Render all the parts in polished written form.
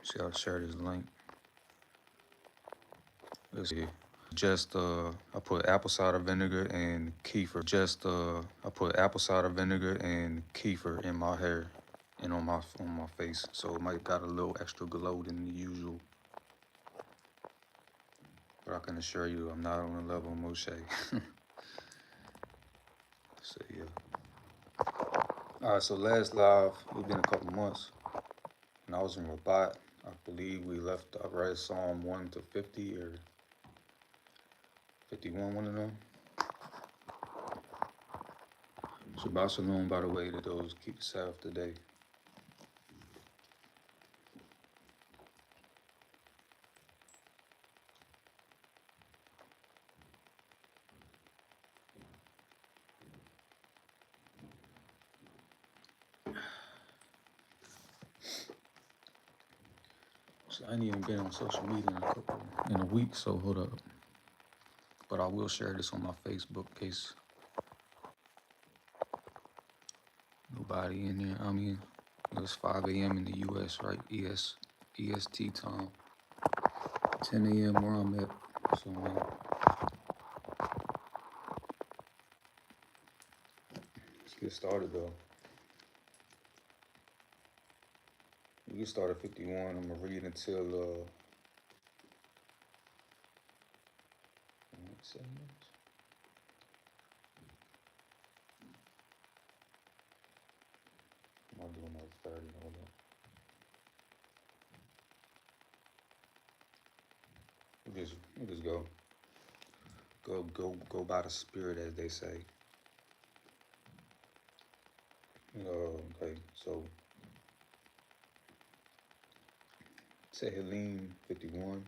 See, I'll share this link. Let's see. I put apple cider vinegar and kefir. I put apple cider vinegar and kefir in my hair and on my face, so it might got a little extra glow than the usual. But I can assure you, I'm not on the level of Moshe. So yeah. All right. So last live, we've been a couple months, and I was in Rabat. I believe we left. I read Psalm 1 to 50 or 51, one of them. Shabbat Shalom, by the way, to those keep the Sabbath today. So I ain't even been on social media in a week, so hold up. But I will share this on my Facebook in case nobody in there. I mean, it's 5 a.m. in the U.S., right? EST time. 10 a.m. where I'm at. So let's get started though. We can start at 51. I'm gonna read until 7 minutes. I'm doing like 30. Hold up. We'll just go by the spirit, as they say. Okay, so Tehillim 51.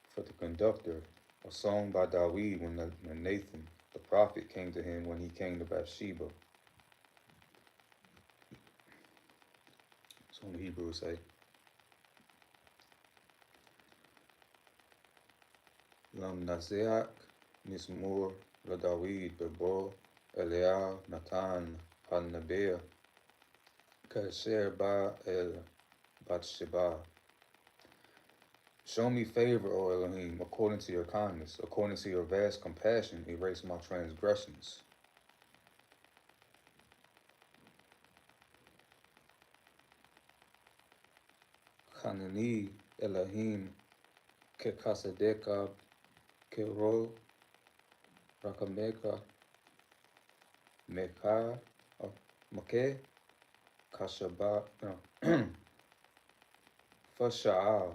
For the conductor, a song by Dawid when Nathan, the prophet, came to him when he came to Bathsheba. So in the Hebrew would say, Lam Naseak Mismur La Dawid Bebo Eliah Natan Han-Nabea Kasher Ba El Batsheba. Show me favor, O Elohim, according to your kindness, according to your vast compassion, erase my transgressions. Hanani Elohim Kekasadeka Kero Rakameka Meka Make Kashaba Fasha'al.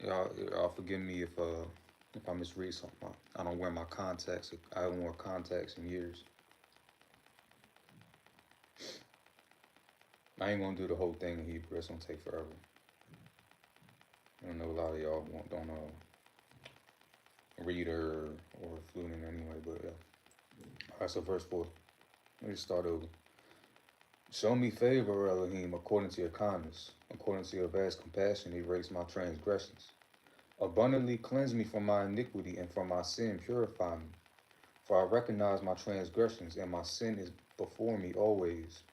Y'all forgive me if I misread something. I don't wear my contacts. I haven't worn contacts in years. I ain't gonna do the whole thing in Hebrew. It's gonna take forever. I know a lot of y'all don't read or fluent in anyway, but yeah. All right, so verse 4. Let me start over. Show me favor, Elohim, according to your kindness, according to your vast compassion, erase my transgressions. Abundantly cleanse me from my iniquity, and from my sin purify me. For I recognize my transgressions, and my sin is before me always.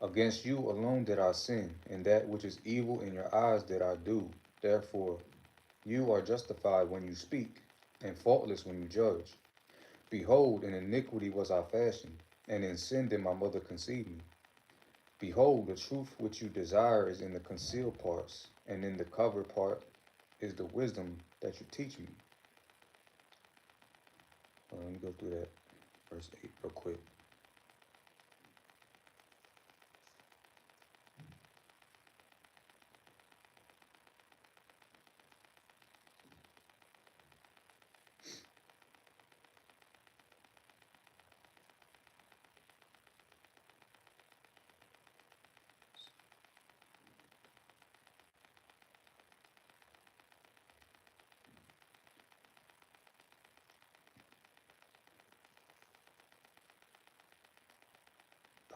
Against you alone did I sin, and that which is evil in your eyes did I do. Therefore, you are justified when you speak, and faultless when you judge. Behold, in iniquity was I fashioned, and in sin did my mother conceive me. Behold, the truth which you desire is in the concealed parts, and in the covered part is the wisdom that you teach me. Let me go through that verse 8 real quick.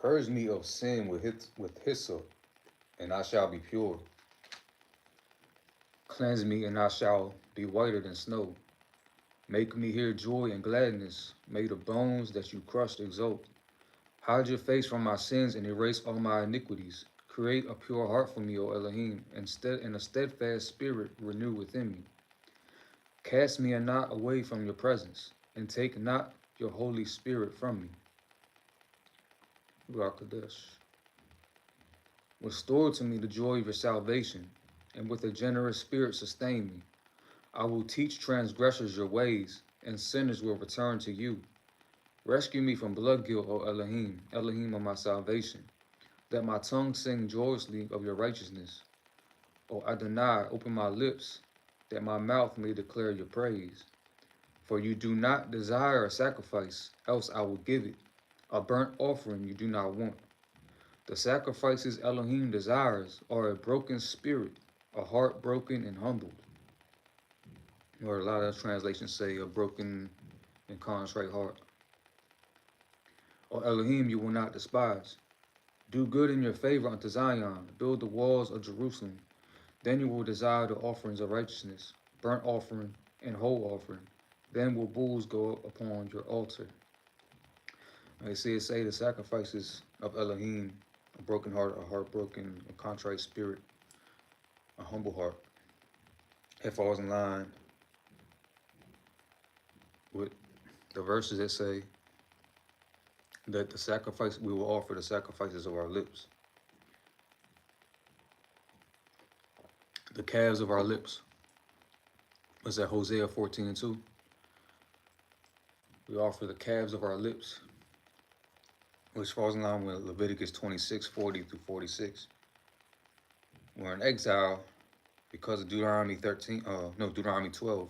Purge me of sin with hyssop, and I shall be pure. Cleanse me, and I shall be whiter than snow. Make me hear joy and gladness. May the bones that you crushed exult. Hide your face from my sins and erase all my iniquities. Create a pure heart for me, O Elohim, and a steadfast spirit renew within me. Cast me not away from your presence, and take not your Holy Spirit from me. Ruach Kadesh. Restore to me the joy of your salvation, and with a generous spirit sustain me. I will teach transgressors your ways, and sinners will return to you. Rescue me from blood guilt, O Elohim, Elohim of my salvation, that my tongue sing joyously of your righteousness. O Adonai, open my lips, that my mouth may declare your praise. For you do not desire a sacrifice, else I will give it. A burnt offering you do not want. The sacrifices Elohim desires are a broken spirit, a heart broken and humbled. Or a lot of translations say a broken and contrite heart. O Elohim, you will not despise. Do good in your favor unto Zion. Build the walls of Jerusalem. Then you will desire the offerings of righteousness, burnt offering and whole offering. Then will bulls go up upon your altar. I see it say the sacrifices of Elohim, a broken heart, a heart broken, a contrite spirit, a humble heart. It falls in line with the verses that say that the sacrifice, we will offer the sacrifices of our lips. The calves of our lips. Was that Hosea 14:2? We offer the calves of our lips, which falls in line with Leviticus 26:40 through 46. We're in exile because of Deuteronomy 12.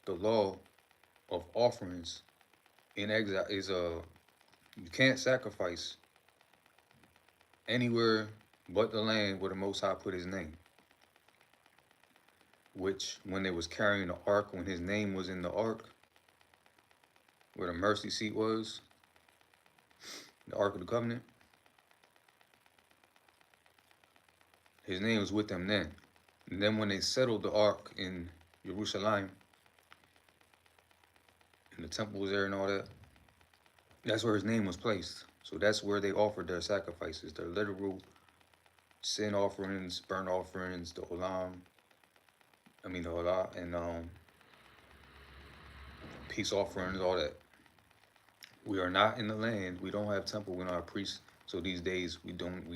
The law of offerings in exile is you can't sacrifice anywhere but the land where the Most High put his name. Which, when they was carrying the ark, when his name was in the ark, where the mercy seat was, the Ark of the Covenant, his name was with them then. And then when they settled the ark in Jerusalem, and the temple was there and all that, that's where his name was placed. So that's where they offered their sacrifices, their literal sin offerings, burnt offerings, the olah, and peace offerings, all that. We are not in the land. We don't have temple. We don't have priests. So these days we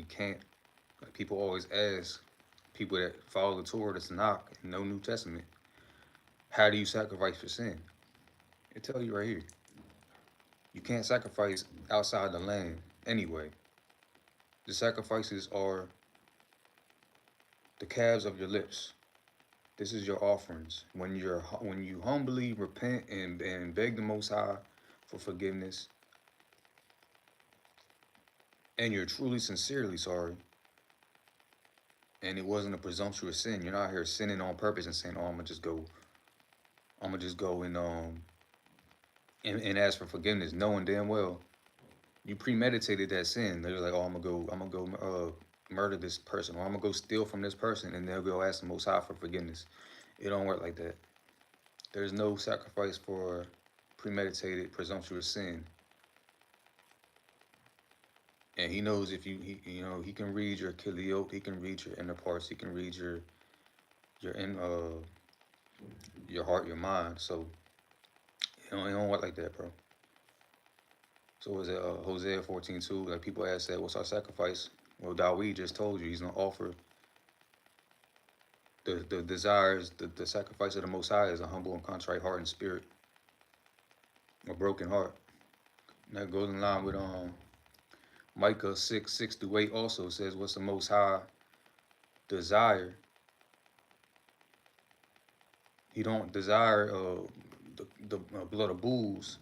can't. Like people always ask people that follow the Torah, the Tanakh, and no New Testament, how do you sacrifice for sin? It tell you right here. You can't sacrifice outside the land anyway. The sacrifices are the calves of your lips. This is your offerings. When you humbly repent and beg the Most High for forgiveness, and you're truly sincerely sorry, and it wasn't a presumptuous sin. You're not here sinning on purpose and saying, "Oh, I'm gonna just go and ask for forgiveness," knowing damn well you premeditated that sin. They're like, "Oh, I'm gonna go murder this person, or I'm gonna go steal from this person," and they'll go ask the Most High for forgiveness. It don't work like that. There's no sacrifice for premeditated, presumptuous sin. And he knows if he can read your kiliot, he can read your inner parts, he can read your heart, your mind. So it don't work like that, bro. So was it Hosea 14:2? Like people ask that, what's our sacrifice? Well, Dawid just told you he's gonna offer the desires, the sacrifice of the Most High is a humble and contrite heart and spirit, a broken heart. And that goes in line with Micah 6:6-8 also says, what's the Most High desire? He don't desire the blood of bulls.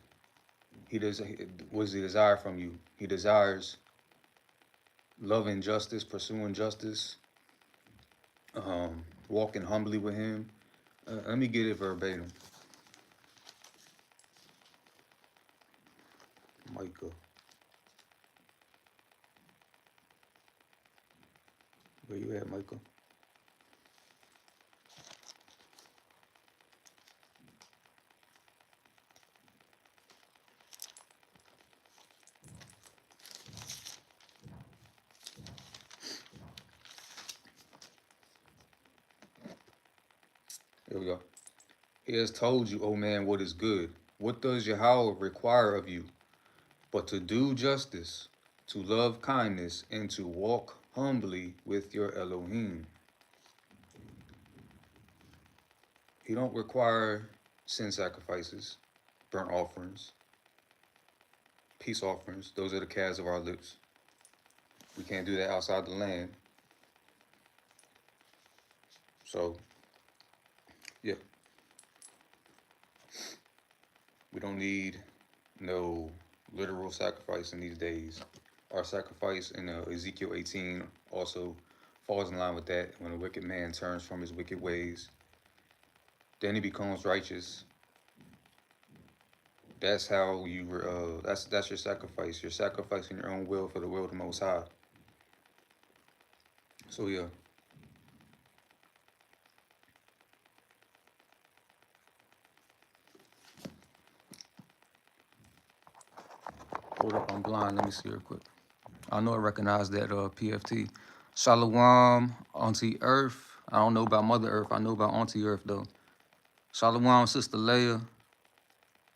What does he desire from you? He desires loving justice, pursuing justice, walking humbly with him. Let me get it verbatim. Micah. Where you at, Micah? Here we go. He has told you, O man, what is good. What does Yahweh require of you? But to do justice, to love kindness, and to walk humbly with your Elohim. He don't require sin sacrifices, burnt offerings, peace offerings. Those are the calves of our lips. We can't do that outside the land. So, yeah, we don't need no literal sacrifice in these days. Our sacrifice in Ezekiel 18 also falls in line with that. When a wicked man turns from his wicked ways, then he becomes righteous. That's how you that's your sacrifice. You're sacrificing your own will for the will of the Most High. So yeah. Hold up, I'm blind. Let me see real quick. I know I recognize that PFT. Shalom, Auntie Earth. I don't know about Mother Earth. I know about Auntie Earth though. Shalom, Sister Leia.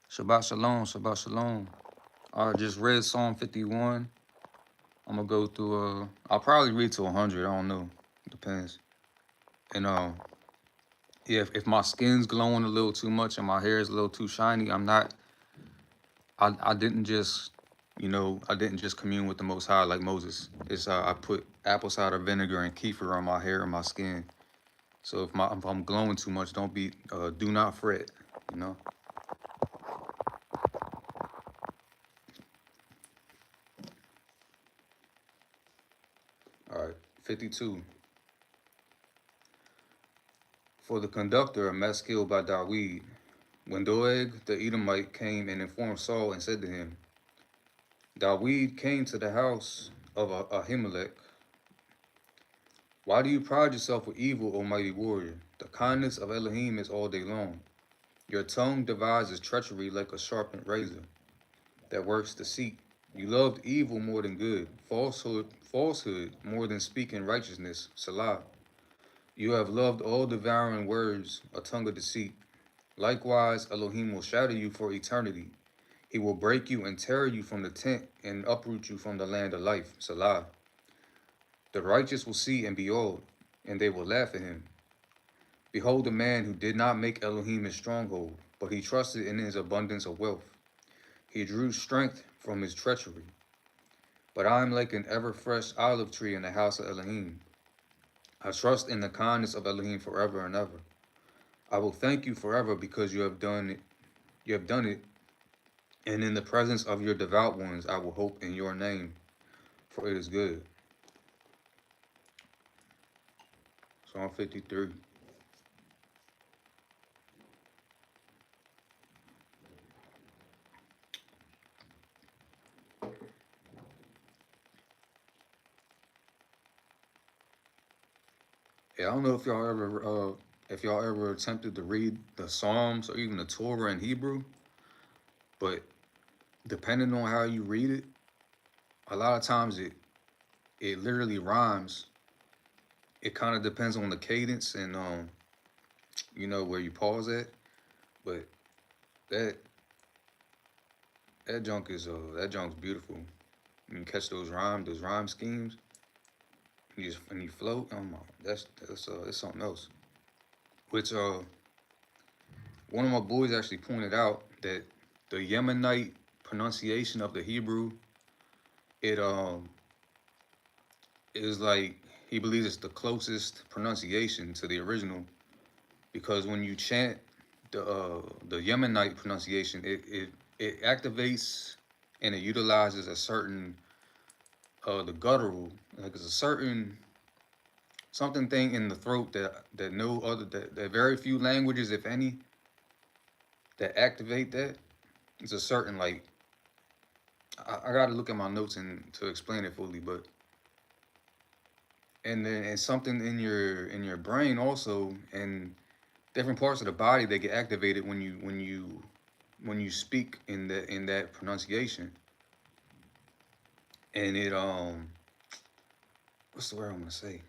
Shabbat Shalom, Shabbat Shalom. I just read Psalm 51. I'm gonna go through. I'll probably read to 100. I don't know. Depends. And yeah, if my skin's glowing a little too much and my hair is a little too shiny, I'm not. I didn't just, I didn't just commune with the Most High like Moses. It's I put apple cider vinegar and kefir on my hair and my skin. So if I'm glowing too much, do not fret. You know. All right, 52. For the conductor, a maskil by Dawid. When Doeg the Edomite came and informed Saul and said to him, Dawid came to the house of Ahimelech. Why do you pride yourself with evil, O mighty warrior? The kindness of Elohim is all day long. Your tongue devises treachery like a sharpened razor that works deceit. You loved evil more than good, falsehood more than speaking righteousness, Salah. You have loved all devouring words, a tongue of deceit. Likewise, Elohim will shatter you for eternity. He will break you and tear you from the tent and uproot you from the land of life, Salah. The righteous will see and behold, and they will laugh at him. Behold a man who did not make Elohim his stronghold, but he trusted in his abundance of wealth. He drew strength from his treachery. But I am like an ever-fresh olive tree in the house of Elohim. I trust in the kindness of Elohim forever and ever. I will thank you forever because you have done it. You have done it, and in the presence of your devout ones, I will hope in your name, for it is good. Psalm 53. Yeah, I don't know if y'all ever attempted to read the Psalms or even the Torah in Hebrew, but depending on how you read it, a lot of times it literally rhymes. It kind of depends on the cadence and where you pause at, but that that junk's beautiful. You catch those rhyme schemes, and you float. Oh my, that's something else. Which one of my boys actually pointed out that the Yemenite pronunciation of the Hebrew, it is like he believes it's the closest pronunciation to the original, because when you chant the Yemenite pronunciation, it activates and it utilizes a certain the guttural, like it's a certain something thing in the throat that no other that very few languages, if any, that activate that. It's a certain like I got to look at my notes and to explain it fully, but and then and something in your brain also, and different parts of the body that get activated when you speak in that pronunciation. And it what's the word I'm gonna say?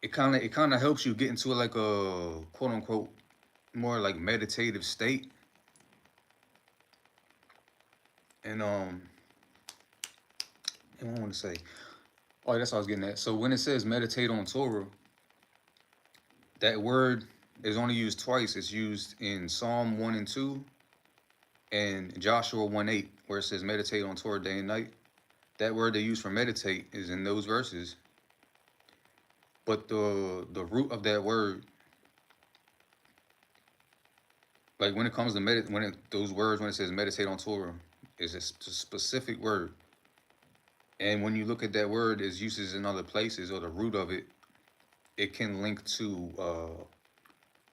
it kind of helps you get into like a quote unquote more like meditative state. And I want to say, oh, that's what I was getting at. So when it says meditate on Torah, that word is only used twice. It's used in Psalm 1 and 2 and Joshua 1:8, where it says meditate on Torah day and night. That word they use for meditate is in those verses. But the root of that word, like when it comes to those words, when it says meditate on Torah, is a specific word. And when you look at that word, its uses in other places or the root of it, it can link to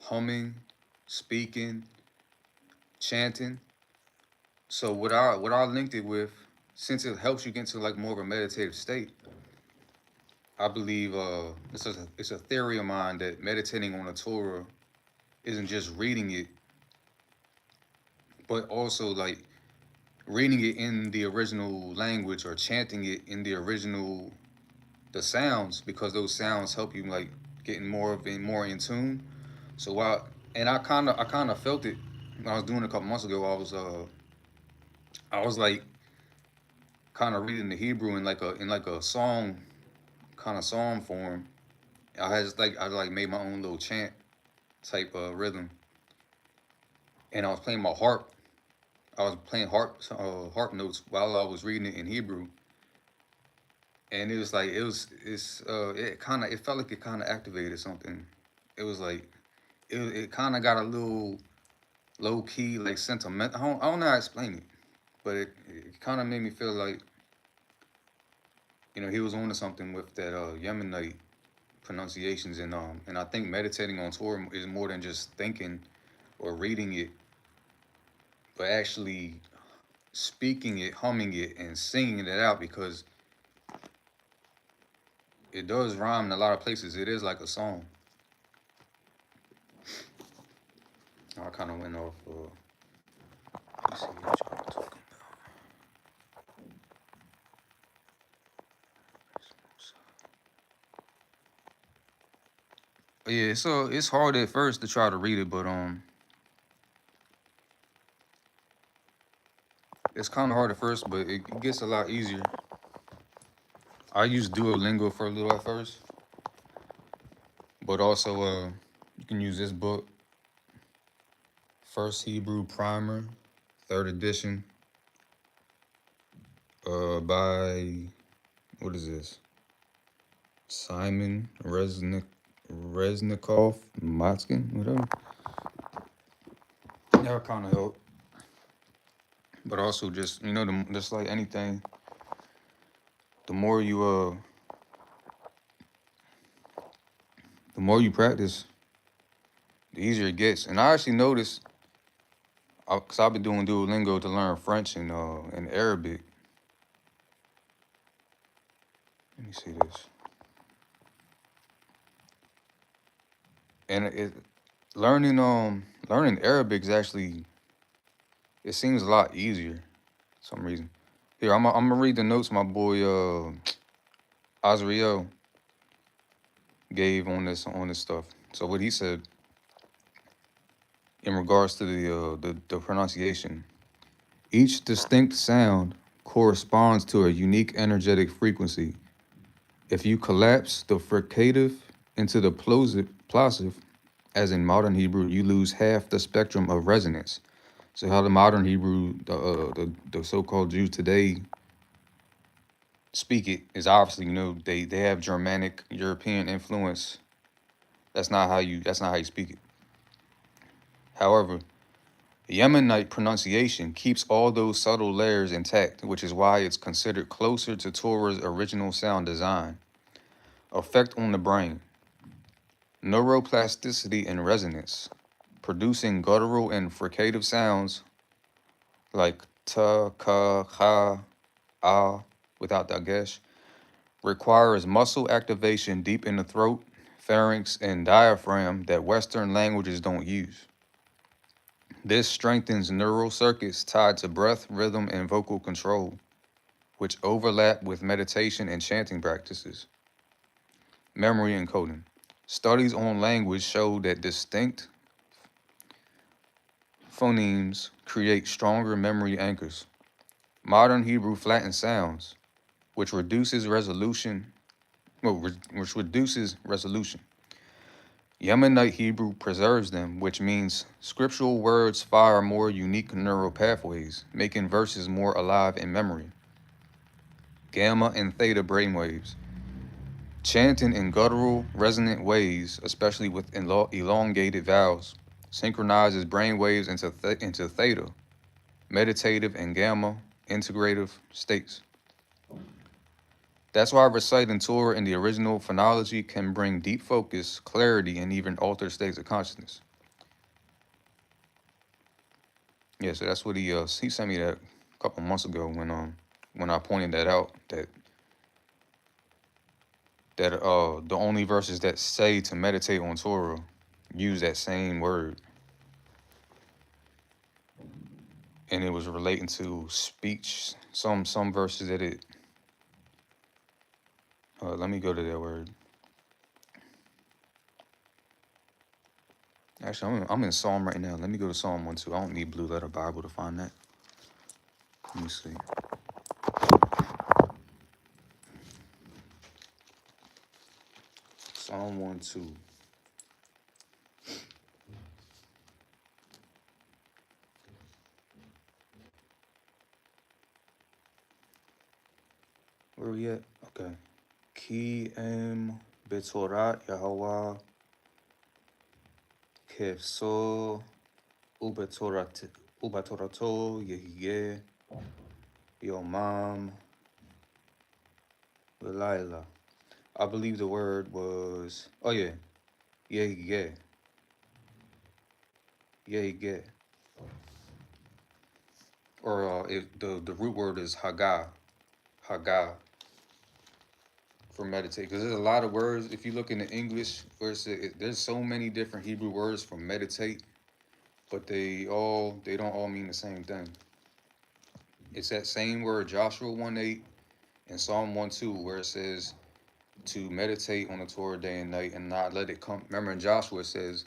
humming, speaking, chanting. So what I linked it with, since it helps you get into like more of a meditative state, I believe it's a theory of mine that meditating on the Torah isn't just reading it, but also like reading it in the original language or chanting it in the sounds, because those sounds help you like getting more in tune. So while and I kind of felt it when I was doing it a couple months ago. I was like kind of reading the Hebrew in like a song kind of song form. I made my own little chant type rhythm, and I was playing my harp. I was playing harp notes while I was reading it in Hebrew, and it was like it felt like it kind of activated something. It was like it kind of got a little low key like sentimental. I don't know how to explain it, but it kind of made me feel like he was onto something with that Yemenite pronunciations, and I think meditating on Torah is more than just thinking or reading it, but actually speaking it, humming it, and singing it out, because it does rhyme in a lot of places. It is like a song. I kind of went off. Let me see what y'all talking about. But yeah, so it's hard at first to try to read it, but it's kind of hard at first, but it gets a lot easier. I used Duolingo for a little at first, but also you can use this book, First Hebrew Primer, third edition, by what is this? Simon Resnikov Motskin, whatever. That kind of help, but also just just like anything, the more you practice, the easier it gets. And I actually noticed, cause I've been doing Duolingo to learn French and Arabic. Let me see this. And learning Arabic is actually, it seems a lot easier for some reason. Here, I'm gonna read the notes my boy Azriel gave on this stuff. So what he said in regards to the pronunciation, each distinct sound corresponds to a unique energetic frequency. If you collapse the fricative into the plosive, as in modern Hebrew, you lose half the spectrum of resonance. So how the modern Hebrew, the so-called Jews today speak it is obviously, they have Germanic European influence. That's not how you speak it. However, Yemenite pronunciation keeps all those subtle layers intact, which is why it's considered closer to Torah's original sound design. Effect on the brain. Neuroplasticity and resonance, producing guttural and fricative sounds like ta, ka, ha, ah, without dagesh, requires muscle activation deep in the throat, pharynx, and diaphragm that Western languages don't use. This strengthens neural circuits tied to breath, rhythm, and vocal control, which overlap with meditation and chanting practices. Memory encoding. Studies on language show that distinct phonemes create stronger memory anchors. Modern Hebrew flattens sounds, which reduces resolution. Which reduces resolution. Yemenite Hebrew preserves them, which means scriptural words fire more unique neural pathways, making verses more alive in memory. Gamma and theta brainwaves. Chanting in guttural, resonant ways, especially with elongated vowels, synchronizes brainwaves into theta, meditative and gamma, integrative states. That's why reciting Torah in the original phonology can bring deep focus, clarity, and even altered states of consciousness. Yeah, so that's what he sent me that a couple months ago when I pointed that out that the only verses that say to meditate on Torah use that same word, and it was relating to speech. Some verses that it. Let me go to that word. Actually, I'm in Psalm right now. Let me go to Psalm 1:2. I don't need Blue Letter Bible to find that. Let me see. Psalm 1:2. Where we at? Okay. Ki em betorat Yahweh kefso ubetorato yehiyeh yomam v'layla. I believe the word was, oh yeah, yehiyeh. Yehiyeh. Or the root word is Hagah. Hagah. For meditate, because there's a lot of words. If you look in the English, where there's so many different Hebrew words for meditate, but they don't all mean the same thing. It's that same word, Joshua 1:8 and Psalm 1:2, where it says to meditate on the Torah day and night and not let it come. Remember in Joshua it says,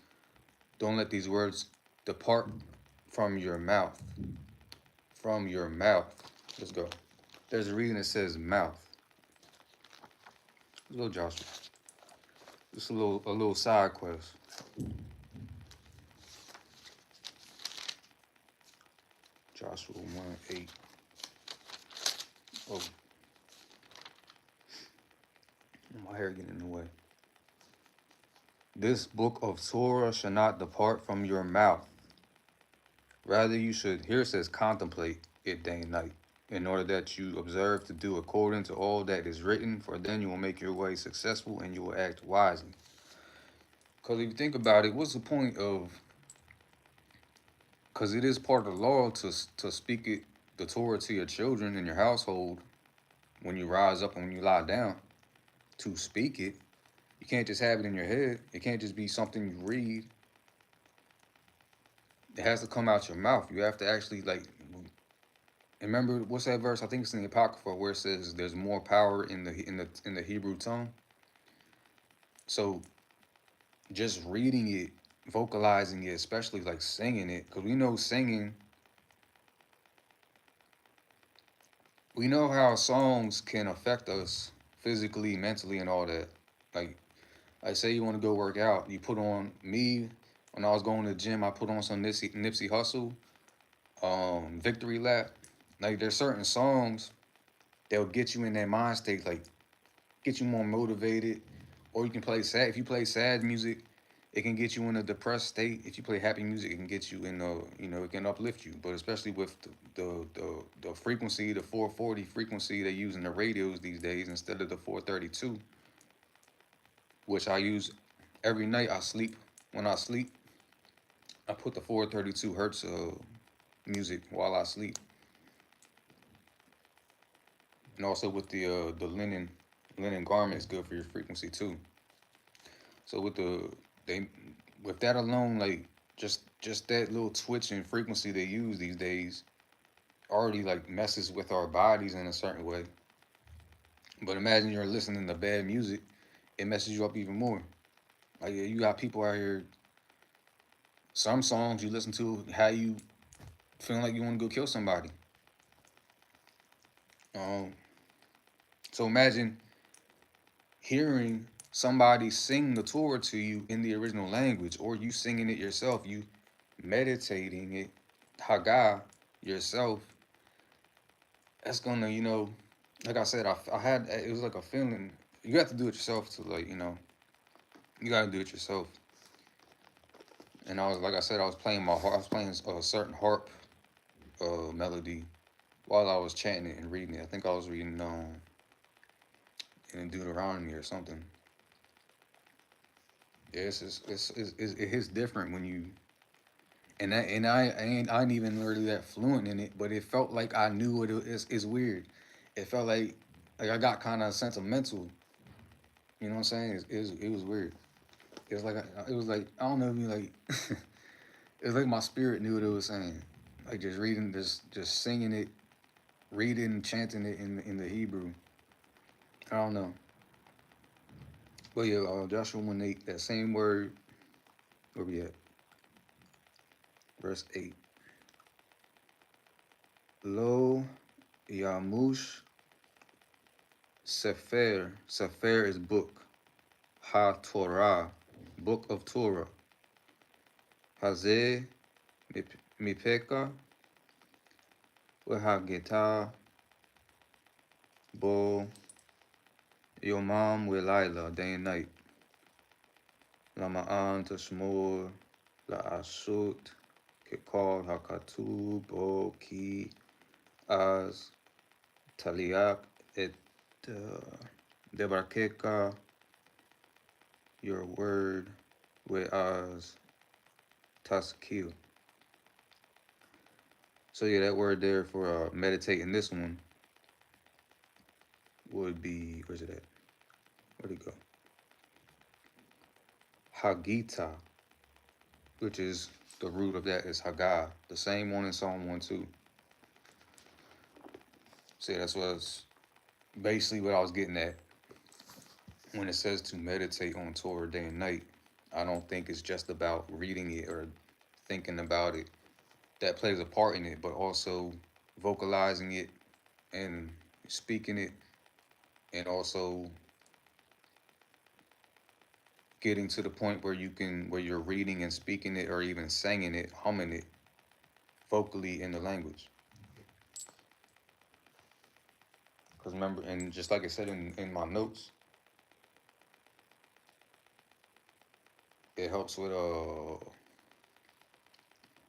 don't let these words depart from your mouth. From your mouth. Let's go. There's a reason it says mouth. Let's go, Joshua. Just a little side quest. Joshua 1:8. Oh, my hair getting in the way. This book of Torah shall not depart from your mouth. Rather, you should, here it says, contemplate it day and night, in order that you observe to do according to all that is written, for then you will make your way successful and you will act wisely. Because if you think about it, what's the point of, because it is part of the law to speak it, the Torah to your children in your household when you rise up and when you lie down, to speak it. You can't just have it in your head. It can't just be something you read. It has to come out your mouth. You have to actually, like, remember what's that verse? I think it's in the Apocrypha where it says there's more power in the Hebrew tongue. So just reading it, vocalizing it, especially like singing it, because we know singing. We know how songs can affect us physically, mentally, and all that. Like, I say you want to go work out, you put on me. When I was going to the gym, I put on some Nipsey Hussle, Victory Lap. Like, there's certain songs that'll get you in that mind state, like get you more motivated. Or you can play sad. If you play sad music, it can get you in a depressed state. If you play happy music, it can get you in it can uplift you. But especially with the frequency, the 440 frequency they use in the radios these days instead of the 432, which I use every night. When I sleep, I put the 432 hertz music while I sleep. And also with the linen garment is good for your frequency too. So with that alone, like just that little twitch in frequency they use these days already like messes with our bodies in a certain way. But imagine you're listening to bad music, it messes you up even more. Like yeah, you got people out here. Some songs you listen to, how you feeling like you want to go kill somebody. Um, so imagine hearing somebody sing the Torah to you in the original language, or you singing it yourself, you meditating it, Haggah yourself. That's gonna, like I said, I had it was like a feeling. You have to do it yourself to like, you gotta do it yourself. And I was like I said, I was playing my harp. I was playing a certain harp melody while I was chanting it and reading it. I think I was reading in Deuteronomy or something. Yeah, it hits different when you I ain't even really that fluent in it, but it felt like I knew what it is. It's weird. It felt like I got kind of sentimental. You know what I'm saying? It was weird. It was like I don't know. Like it was like my spirit knew what it was saying. Like just reading, just singing it, reading, chanting it in the Hebrew. I don't know. But yeah, Joshua 1:8, that same word. Where we at? Verse 8. Lo Yamush Sefer. Sefer is book. Ha Torah. Book of Torah. Hazeh Mipeka. Wehageta. Bo Yomam Wilaila. Day and night. Lama'an Tashmor. La'ashut. Kekal Hakatub. Bo Ki. Az. Taliak. Et. Debarkeka. Your word. We'az. Taskil. So yeah, that word there for meditating this one would be, where's it at? Where'd it go? Hagita, which is the root of that is Haggah, the same one in Psalm 1 2. See, that's basically what I was getting at when it says to meditate on Torah day and night. I don't think it's just about reading it or thinking about it. That plays a part in it, but also vocalizing it and speaking it, and also getting to the point where you're reading and speaking it or even singing it, humming it vocally in the language. Because remember, and just like I said in my notes, it helps with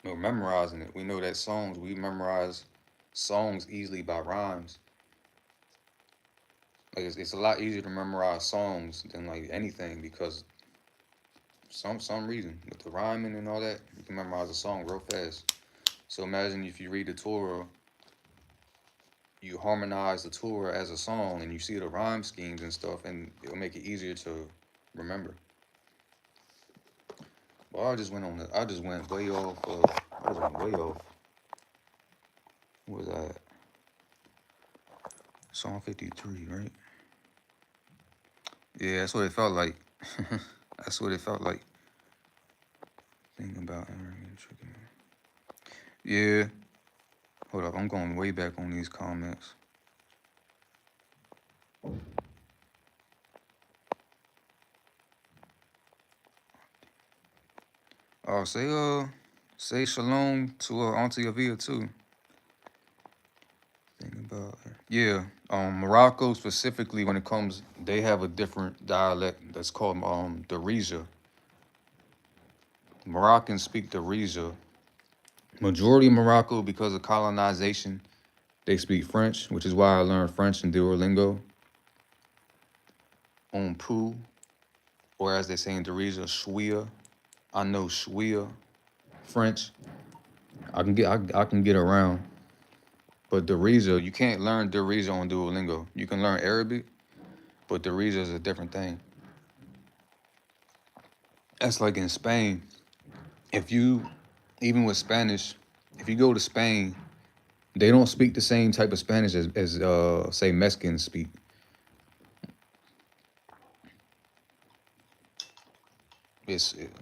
memorizing it. We know that we memorize songs easily by rhymes. Like it's a lot easier to memorize songs than like anything, because some reason with the rhyming and all that, you can memorize a song real fast. So imagine if you read the Torah, you harmonize the Torah as a song, and you see the rhyme schemes and stuff, and it'll make it easier to remember. Well, I just went way off. I just went way off. What was that? Psalm 53, right? Yeah, that's what it felt like. That's what it felt like. Thinking about yeah. Hold up, I'm going way back on these comments. Oh, say shalom to Auntie Avia too. Think about her. Yeah, Morocco specifically, when it comes, they have a different dialect that's called Darija. Moroccans speak Darija. Majority of Morocco, because of colonization, they speak French, which is why I learned French in Duolingo. On Poo, or as they say in Darija, Shwia. I know Shwia, French. I can get around. But Darija, you can't learn Darija on Duolingo. You can learn Arabic, but Darija is a different thing. That's like in Spain. Even with Spanish, if you go to Spain, they don't speak the same type of Spanish as say Mexicans speak.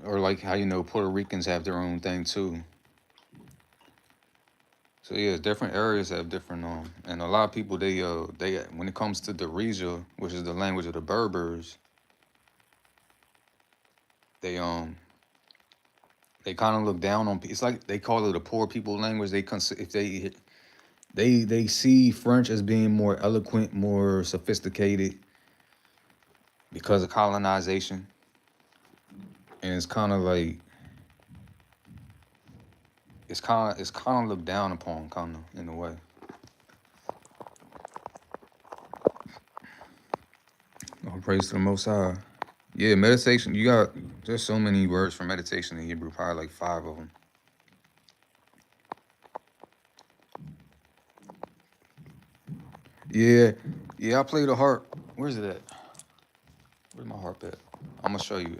or like how Puerto Ricans have their own thing too. So yeah, different areas have different and a lot of people they when it comes to Darija, which is the language of the Berbers, they they kind of look down on. It's like they call it a poor people language. If they see French as being more eloquent, more sophisticated because of colonization, and it's kind of like it's kind of looked down upon, kind of in a way. Oh, praise to the Most High. Yeah, meditation. There's so many words for meditation in Hebrew, probably like five of them. Yeah, yeah. I play the harp. Where's it at? Where's my harp at? I'm gonna show you.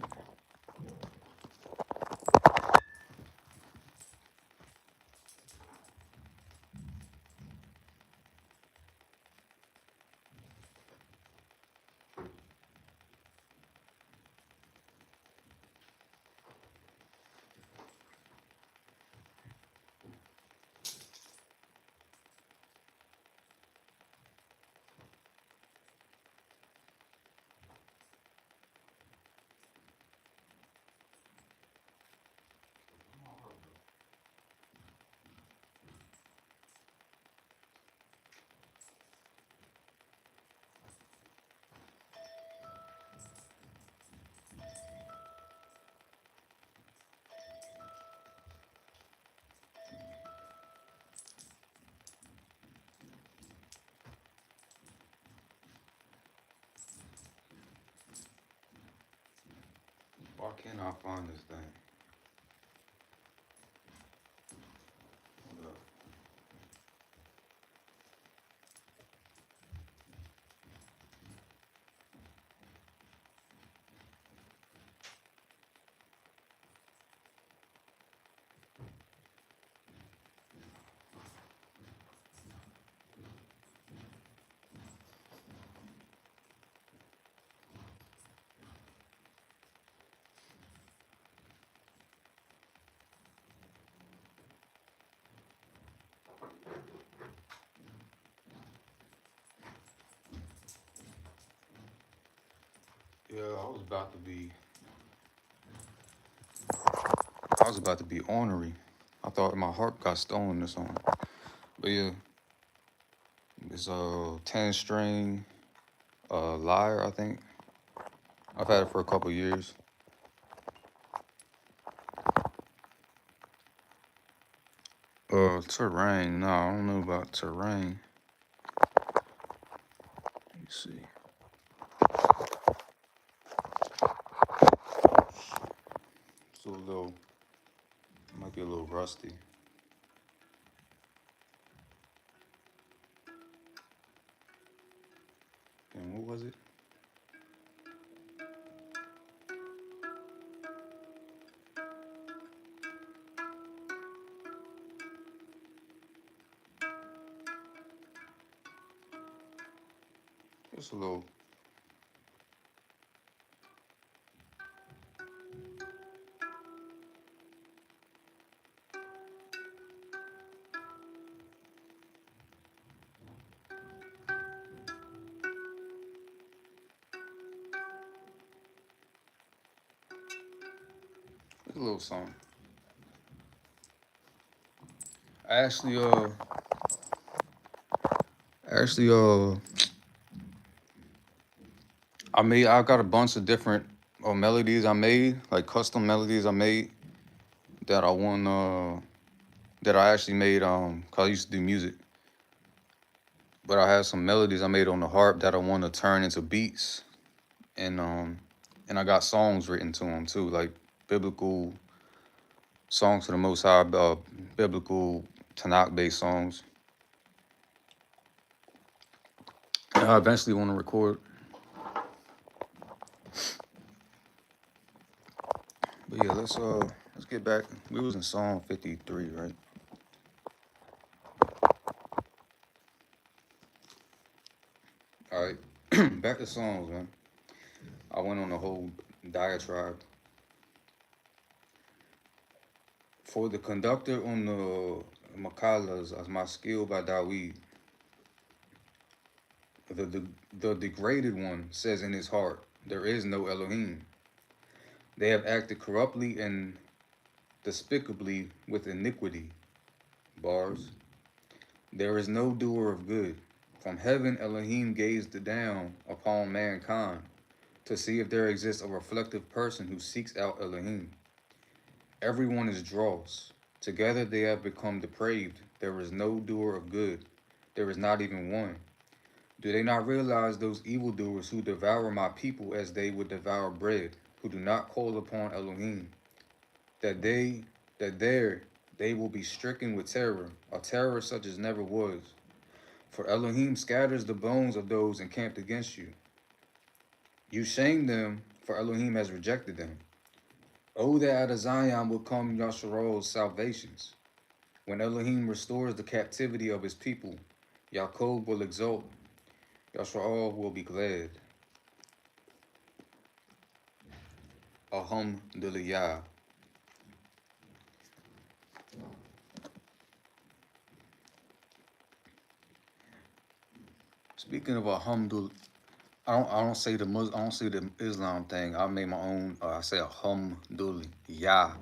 Why can't I find this thing? Hold up. Yeah, I was about to be ornery. I thought my harp got stolen or something. But yeah, it's a 10 string lyre, I think. I've had it for a couple years. Terrain. No, I don't know about terrain. Let me see. It's a little, might be a little rusty. And what was it? It's a little something. I actually, I got a bunch of different melodies I made, like custom melodies I made that I want, that I actually made, cause I used to do music. But I have some melodies I made on the harp that I want to turn into beats, and I got songs written to them too, like biblical songs to the Most High, biblical Tanakh-based songs. And I eventually want to record. But yeah, let's get back. We was in Psalm 53, right? All right, back to songs, man. I went on a whole diatribe. For the conductor on the Makalas as my skill by Dawid, the, the, the degraded one says in his heart, there is no Elohim. They have acted corruptly and despicably with iniquity. Bars. There is no doer of good. From heaven Elohim gazed down upon mankind to see if there exists a reflective person who seeks out Elohim. Everyone is dross. Together they have become depraved. There is no doer of good. There is not even one. Do they not realize those evildoers who devour my people as they would devour bread, who do not call upon Elohim, that there they will be stricken with terror, a terror such as never was. For Elohim scatters the bones of those encamped against you. You shame them, for Elohim has rejected them. Oh, that out of Zion will come Yasharal's salvations. When Elohim restores the captivity of his people, Yaakov will exult, Yasharal will be glad. Alhamdulillah. Speaking of Alhamdulillah, I don't say the Muslim, I don't say the Islam thing. I made my own. I say Alhamdulillah.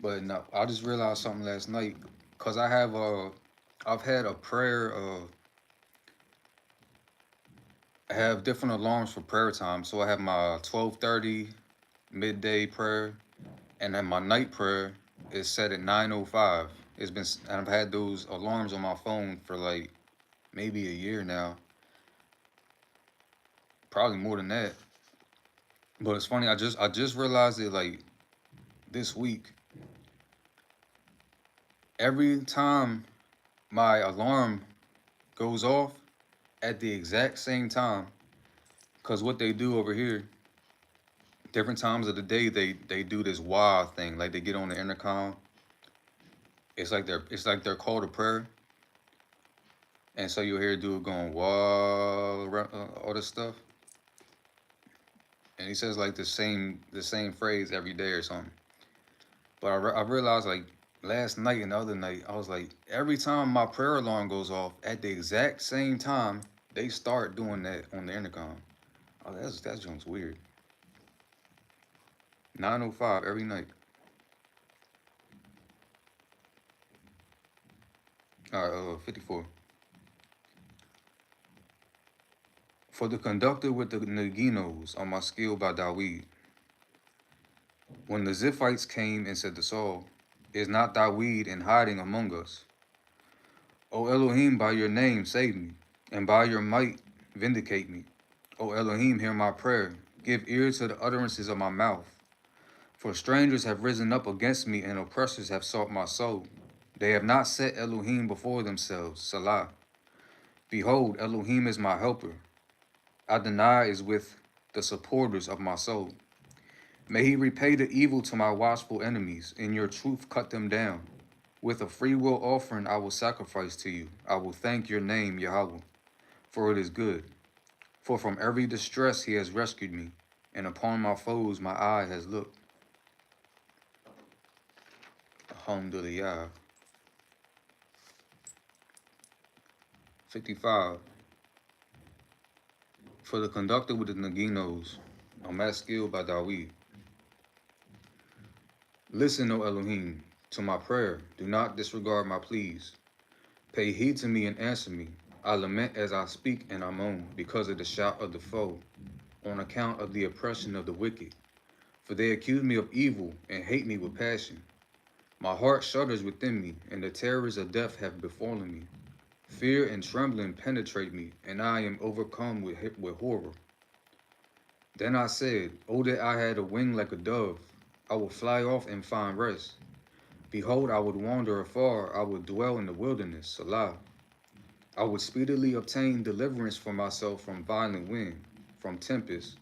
But no, I just realized something last night because I've had a prayer. I have different alarms for prayer time. So I have my 12:30 midday prayer, and then my night prayer is set at 9:05. It's been, and I've had those alarms on my phone for like maybe a year now. Probably more than that. But it's funny, I just realized it like this week. Every time my alarm goes off at the exact same time, because what they do over here, different times of the day they do this wild thing, like they get on the intercom. It's like they're called a prayer, and so you'll hear a dude going wow, all this stuff, and he says like the same phrase every day or something. But I realized like last night and the other night, I was like, every time my prayer alarm goes off at the exact same time, they start doing that on the intercom. Oh, that joint's weird. 9:05 every night. All right, 54. For the conductor with the Naginos on my skill by Dawid. When the Ziphites came and said to Saul, is not Dawid in hiding among us? O Elohim, by your name save me, and by your might vindicate me. O Elohim, hear my prayer. Give ear to the utterances of my mouth. For strangers have risen up against me, and oppressors have sought my soul. They have not set Elohim before themselves. Salah. Behold, Elohim is my helper. Adonai is with the supporters of my soul. May he repay the evil to my watchful enemies. In your truth cut them down. With a freewill offering I will sacrifice to you. I will thank your name, Yahweh, for it is good. For from every distress he has rescued me, and upon my foes my eye has looked. Alhamdulillah. 55. For the conductor with the Naginos, a Maskil by Dawid. Listen, O Elohim, to my prayer. Do not disregard my pleas. Pay heed to me and answer me. I lament as I speak and I moan because of the shout of the foe, on account of the oppression of the wicked. For they accuse me of evil and hate me with passion. My heart shudders within me, and the terrors of death have befallen me. Fear and trembling penetrate me, and I am overcome with horror. Then I said, oh, that I had a wing like a dove. I would fly off and find rest. Behold, I would wander afar. I would dwell in the wilderness. Salah. I would speedily obtain deliverance for myself from violent wind, from tempest.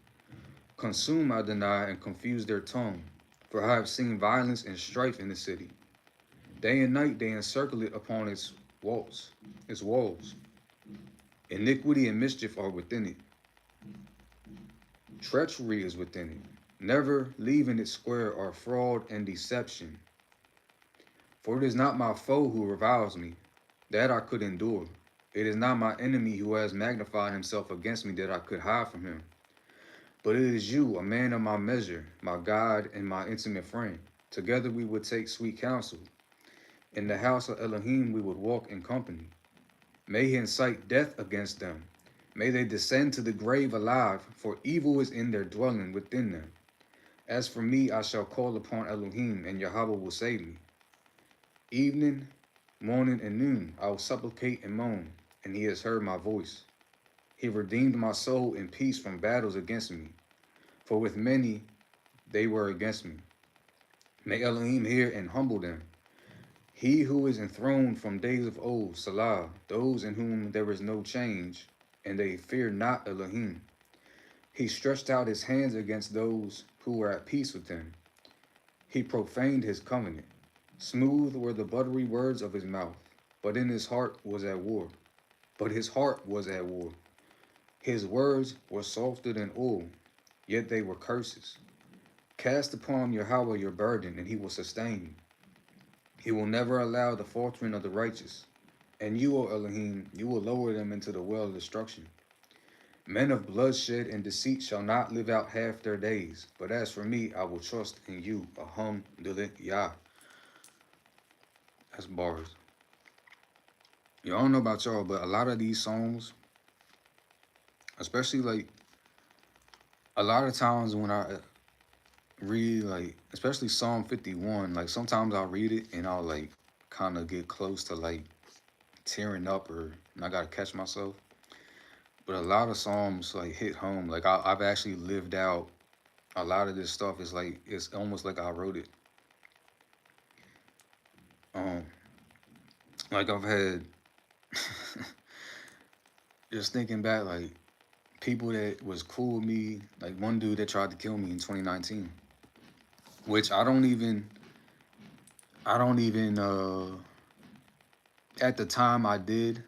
Consume Adonai and confuse their tongue, for I have seen violence and strife in the city. Day and night they encircle it upon its walls. Iniquity and mischief are within it. Treachery is within it. Never leaving its square are fraud and deception. For it is not my foe who reviles me, that I could endure. It is not my enemy who has magnified himself against me that I could hide from him. But it is you, a man of my measure, my God and my intimate friend. Together we would take sweet counsel. In the house of Elohim we would walk in company. May he incite death against them. May they descend to the grave alive, for evil is in their dwelling within them. As for me, I shall call upon Elohim, and Yahweh will save me. Evening, morning, and noon I will supplicate and moan, and he has heard my voice. He redeemed my soul in peace from battles against me, for with many they were against me. May Elohim hear and humble them. He who is enthroned from days of old, Salah, those in whom there is no change, and they fear not Elohim. He stretched out his hands against those who were at peace with him. He profaned his covenant. Smooth were the buttery words of his mouth, but in his heart was at war. But his heart was at war. His words were softer than oil, yet they were curses. Cast upon Yahweh your burden, and he will sustain you. He will never allow the faltering of the righteous. And you, O Elohim, you will lower them into the well of destruction. Men of bloodshed and deceit shall not live out half their days. But as for me, I will trust in you. Alhamdulillah. That's bars. Y'all don't know about y'all, but a lot of these songs, especially like a lot of times when I read, like, especially Psalm 51, like sometimes I'll read it and I'll like kind of get close to like tearing up, or and I gotta catch myself. But a lot of Psalms like hit home. Like I've actually lived out a lot of this stuff. Is like it's almost like I wrote it. Um, like I've had just thinking back, like people that was cool with me, like one dude that tried to kill me in 2019, which I don't even at the time I did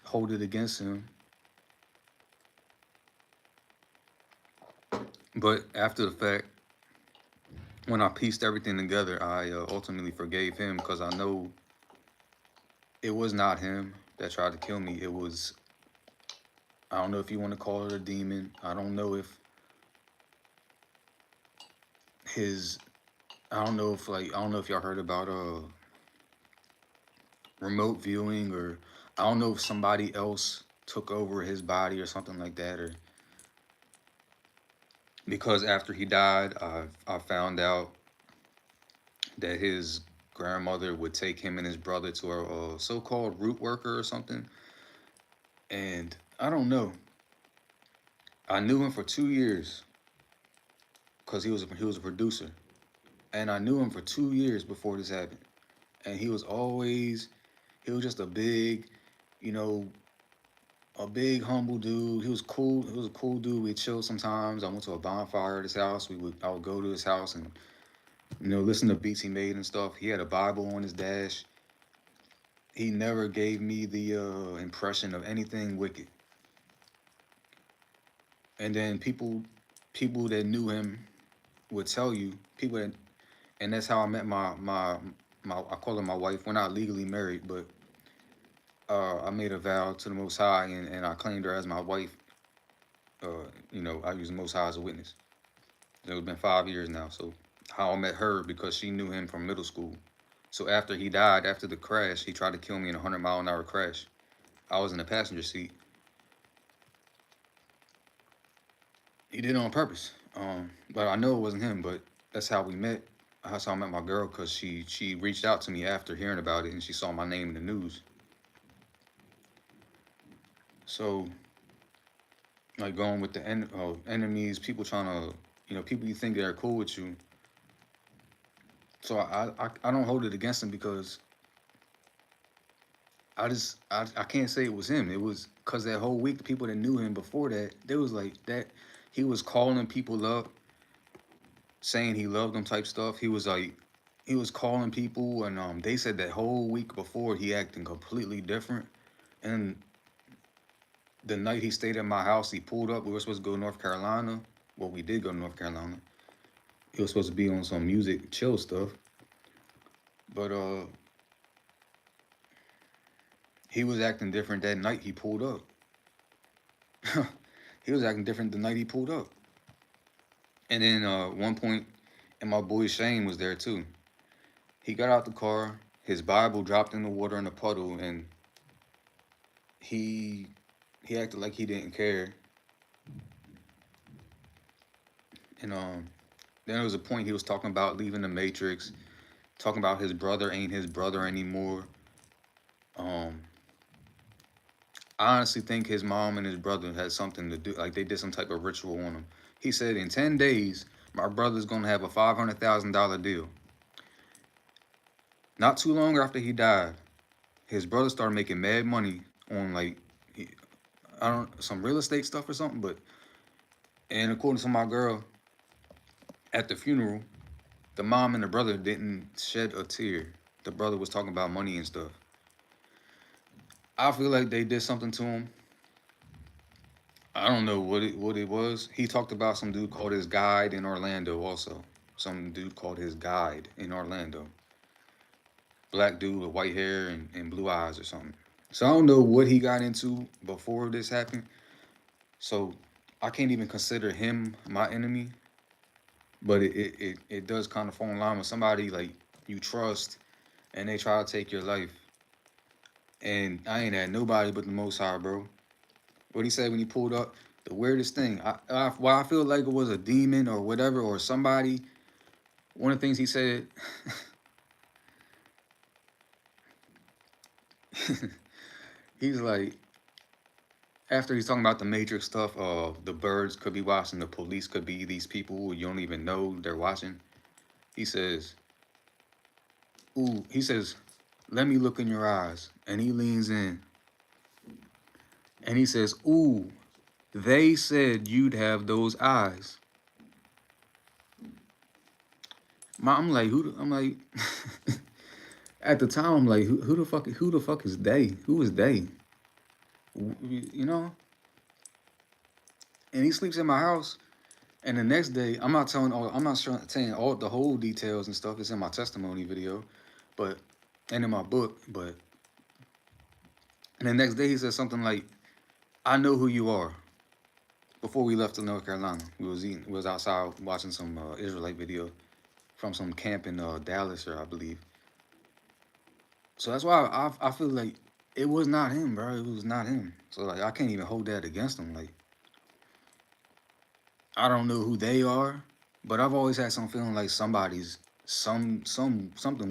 hold it against him. But after the fact, when I pieced everything together, I ultimately forgave him because I know it was not him that tried to kill me. It was, I don't know if you want to call it a demon. I don't know if his, I don't know if like, I don't know if y'all heard about remote viewing, or I don't know if somebody else took over his body or something like that, or because after he died, I found out that his grandmother would take him and his brother to a so-called root worker or something. And I don't know. I knew him for 2 years because he was a producer, and I knew him for 2 years before this happened. And he was just a big, you know, a big humble dude. He was cool. He was a cool dude. We chilled sometimes. I went to a bonfire at his house. I would go to his house and listen to beats he made and stuff. He had a Bible on his dash. He never gave me the impression of anything wicked. And then people that knew him would tell you, and that's how I met my I call her my wife. We're not legally married, but I made a vow to the Most High, and I claimed her as my wife. I use the Most High as a witness. It's been 5 years now. So how I met her, because she knew him from middle school. So after he died, after the crash, he tried to kill me in a 100-mile-an-hour crash. I was in the passenger seat. He did it on purpose. But I know it wasn't him. But that's how we met. That's how I met my girl, because she reached out to me after hearing about it, and she saw my name in the news. So, like, going with the enemies, people trying to, people you think they're cool with you. So I don't hold it against him, because I can't say it was him. It was because that whole week, the people that knew him before that, they was like that. He was calling people up, saying he loved them type stuff. He was calling people, and they said that whole week before he acting completely different. And the night he stayed at my house, he pulled up. We were supposed to go to North Carolina. Well, we did go to North Carolina. He was supposed to be on some music chill stuff. But he was acting different that night he pulled up. He was acting different the night he pulled up. And then one point, and my boy Shane was there too. He got out the car, his Bible dropped in the water in a puddle, and he he acted like he didn't care. And then there was a point he was talking about leaving the Matrix, talking about his brother ain't his brother anymore. Um, I honestly think his mom and his brother had something to do, like they did some type of ritual on him. He said in 10 days, my brother's gonna have a $500,000 deal. Not too long after he died, his brother started making mad money on like I don't some real estate stuff or something. But and according to my girl at the funeral, the mom and the brother didn't shed a tear. The brother was talking about money and stuff. I feel like they did something to him. I don't know what it was. He talked about some dude called his guide in Orlando also. Some dude called his guide in Orlando. Black dude with white hair and blue eyes or something. So I don't know what he got into before this happened. So I can't even consider him my enemy. But it does kind of fall in line with somebody like you trust and they try to take your life. And I ain't had nobody but the Most High, bro. What he said when he pulled up, the weirdest thing. Why I feel like it was a demon or whatever or somebody. One of the things he said, he's like, after he's talking about the Matrix stuff, the birds could be watching, the police could be these people who you don't even know they're watching. He says, "Ooh," he says, "Let me look in your eyes," and he leans in and he says, "Ooh, they said you'd have those eyes." I'm like, I'm like, at the time, I'm like, who the fuck is they? Who is they? You know? And he sleeps in my house. And the next day, I'm not sure saying all the whole details and stuff. It's in my testimony video, but and in my book. But and the next day, he said something like, "I know who you are." Before we left to North Carolina, we was outside watching some Israelite video from some camp in Dallas, or I believe. So that's why I feel like it was not him, bro. It was not him. So like I can't even hold that against him. Like I don't know who they are, but I've always had some feeling like something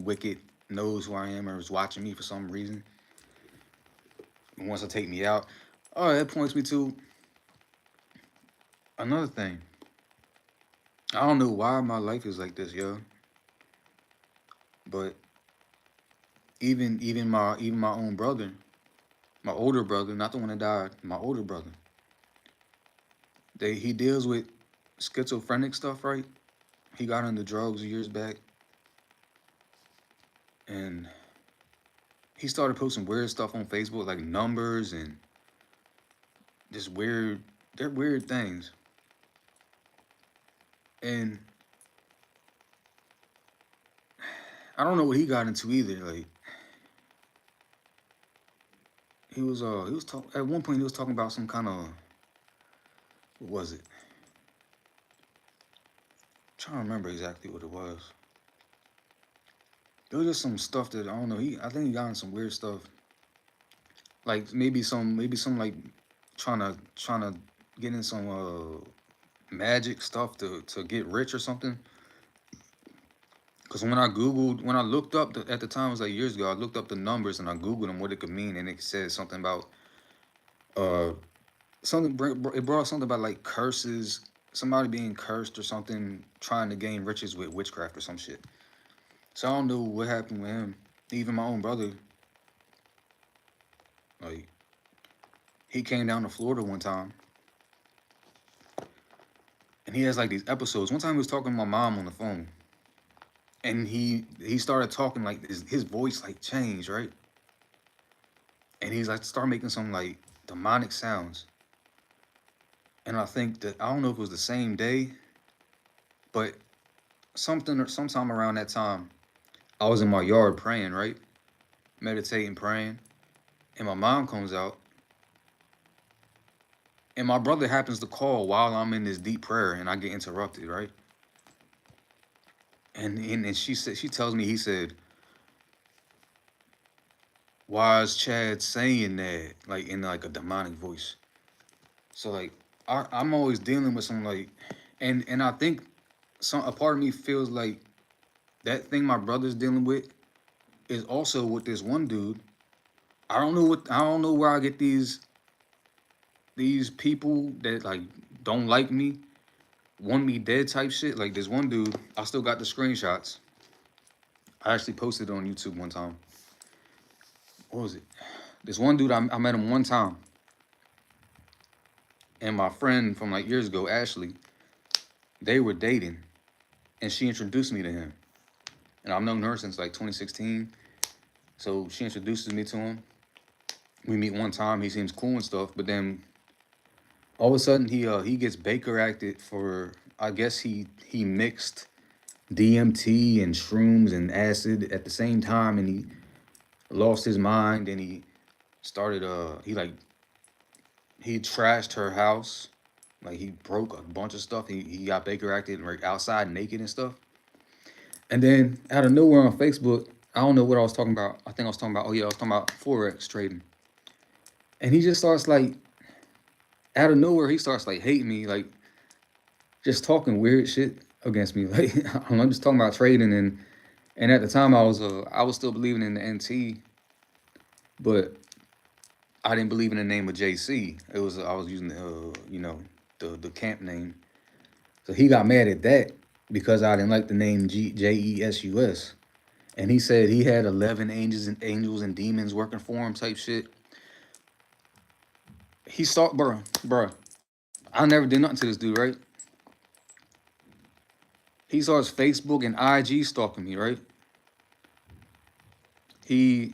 wicked knows who I am or is watching me for some reason and wants to take me out. Oh, that points me to another thing. I don't know why my life is like this, yo. But even my own brother, my older brother, not the one that died, my older brother. He deals with schizophrenic stuff, right? He got into drugs years back, and he started posting weird stuff on Facebook, like numbers and just weird. They're weird things, and I don't know what he got into either. Like he was talking at one point. He was talking about some kind of what was it? I'm trying to remember exactly what it was. It was just some stuff that I don't know. I think he got in some weird stuff, like maybe some like trying to get in some magic stuff to get rich or something. Because when I looked up at the time, it was like years ago. I looked up the numbers and I googled them what it could mean, and it said something about uh it brought something about like curses, somebody being cursed or something, trying to gain riches with witchcraft or some shit. So I don't know what happened with him. Even my own brother, like he came down to Florida one time, and he has like these episodes. One time he was talking to my mom on the phone, and he started talking like his voice like changed, right? And he's like start making some like demonic sounds. And I think that I don't know if it was the same day, but something or sometime around that time, I was in my yard praying, right? Meditating, praying, and my mom comes out, and my brother happens to call while I'm in this deep prayer, and I get interrupted, right? And she tells me, he said, "Why is Chad saying that?" Like in like a demonic voice. So like I'm always dealing with some like, and I think some a part of me feels like that thing my brother's dealing with is also with this one dude. I don't know where I get these people that like don't like me, want me dead type shit. Like this one dude, I still got the screenshots. I actually posted it on YouTube one time. What was it? This one dude, I met him one time, and my friend from like years ago, Ashley, they were dating, and she introduced me to him. And I've known her since like 2016. So she introduces me to him. We meet one time. He seems cool and stuff, but then all of a sudden he gets Baker acted for. I guess he mixed DMT and shrooms and acid at the same time, and he lost his mind. And he started he trashed her house. Like he broke a bunch of stuff. He got Baker acted like outside naked and stuff. And then out of nowhere on Facebook, I don't know what I was talking about. I think I was talking about, oh yeah, I was talking about Forex trading. And he just starts like, out of nowhere, he starts like hating me, like just talking weird shit against me. Like I'm just talking about trading, and at the time I was still believing in the NT, but I didn't believe in the name of JC. It was I was using the camp name. So he got mad at that because I didn't like the name JESUS. And he said he had 11 angels and demons working for him type shit. He saw, bruh. I never did nothing to this dude, right? He saw his Facebook and IG stalking me, right? He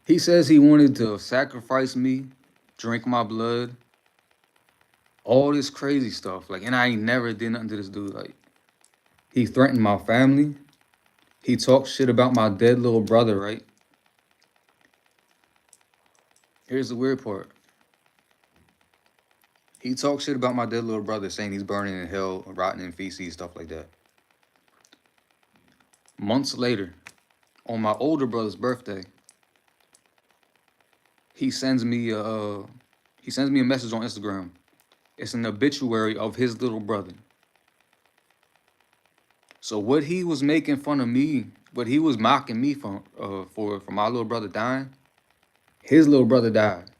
he says he wanted to sacrifice me, drink my blood, all this crazy stuff. Like, and I ain't never did nothing to this dude. Like, he threatened my family. He talked shit about my dead little brother, right? Here's the weird part. He talked shit about my dead little brother, saying he's burning in hell, rotting in feces, stuff like that. Months later, on my older brother's birthday, he sends me a message on Instagram. It's an obituary of his little brother. So what he was making fun of me, what he was mocking me for my little brother dying, his little brother died.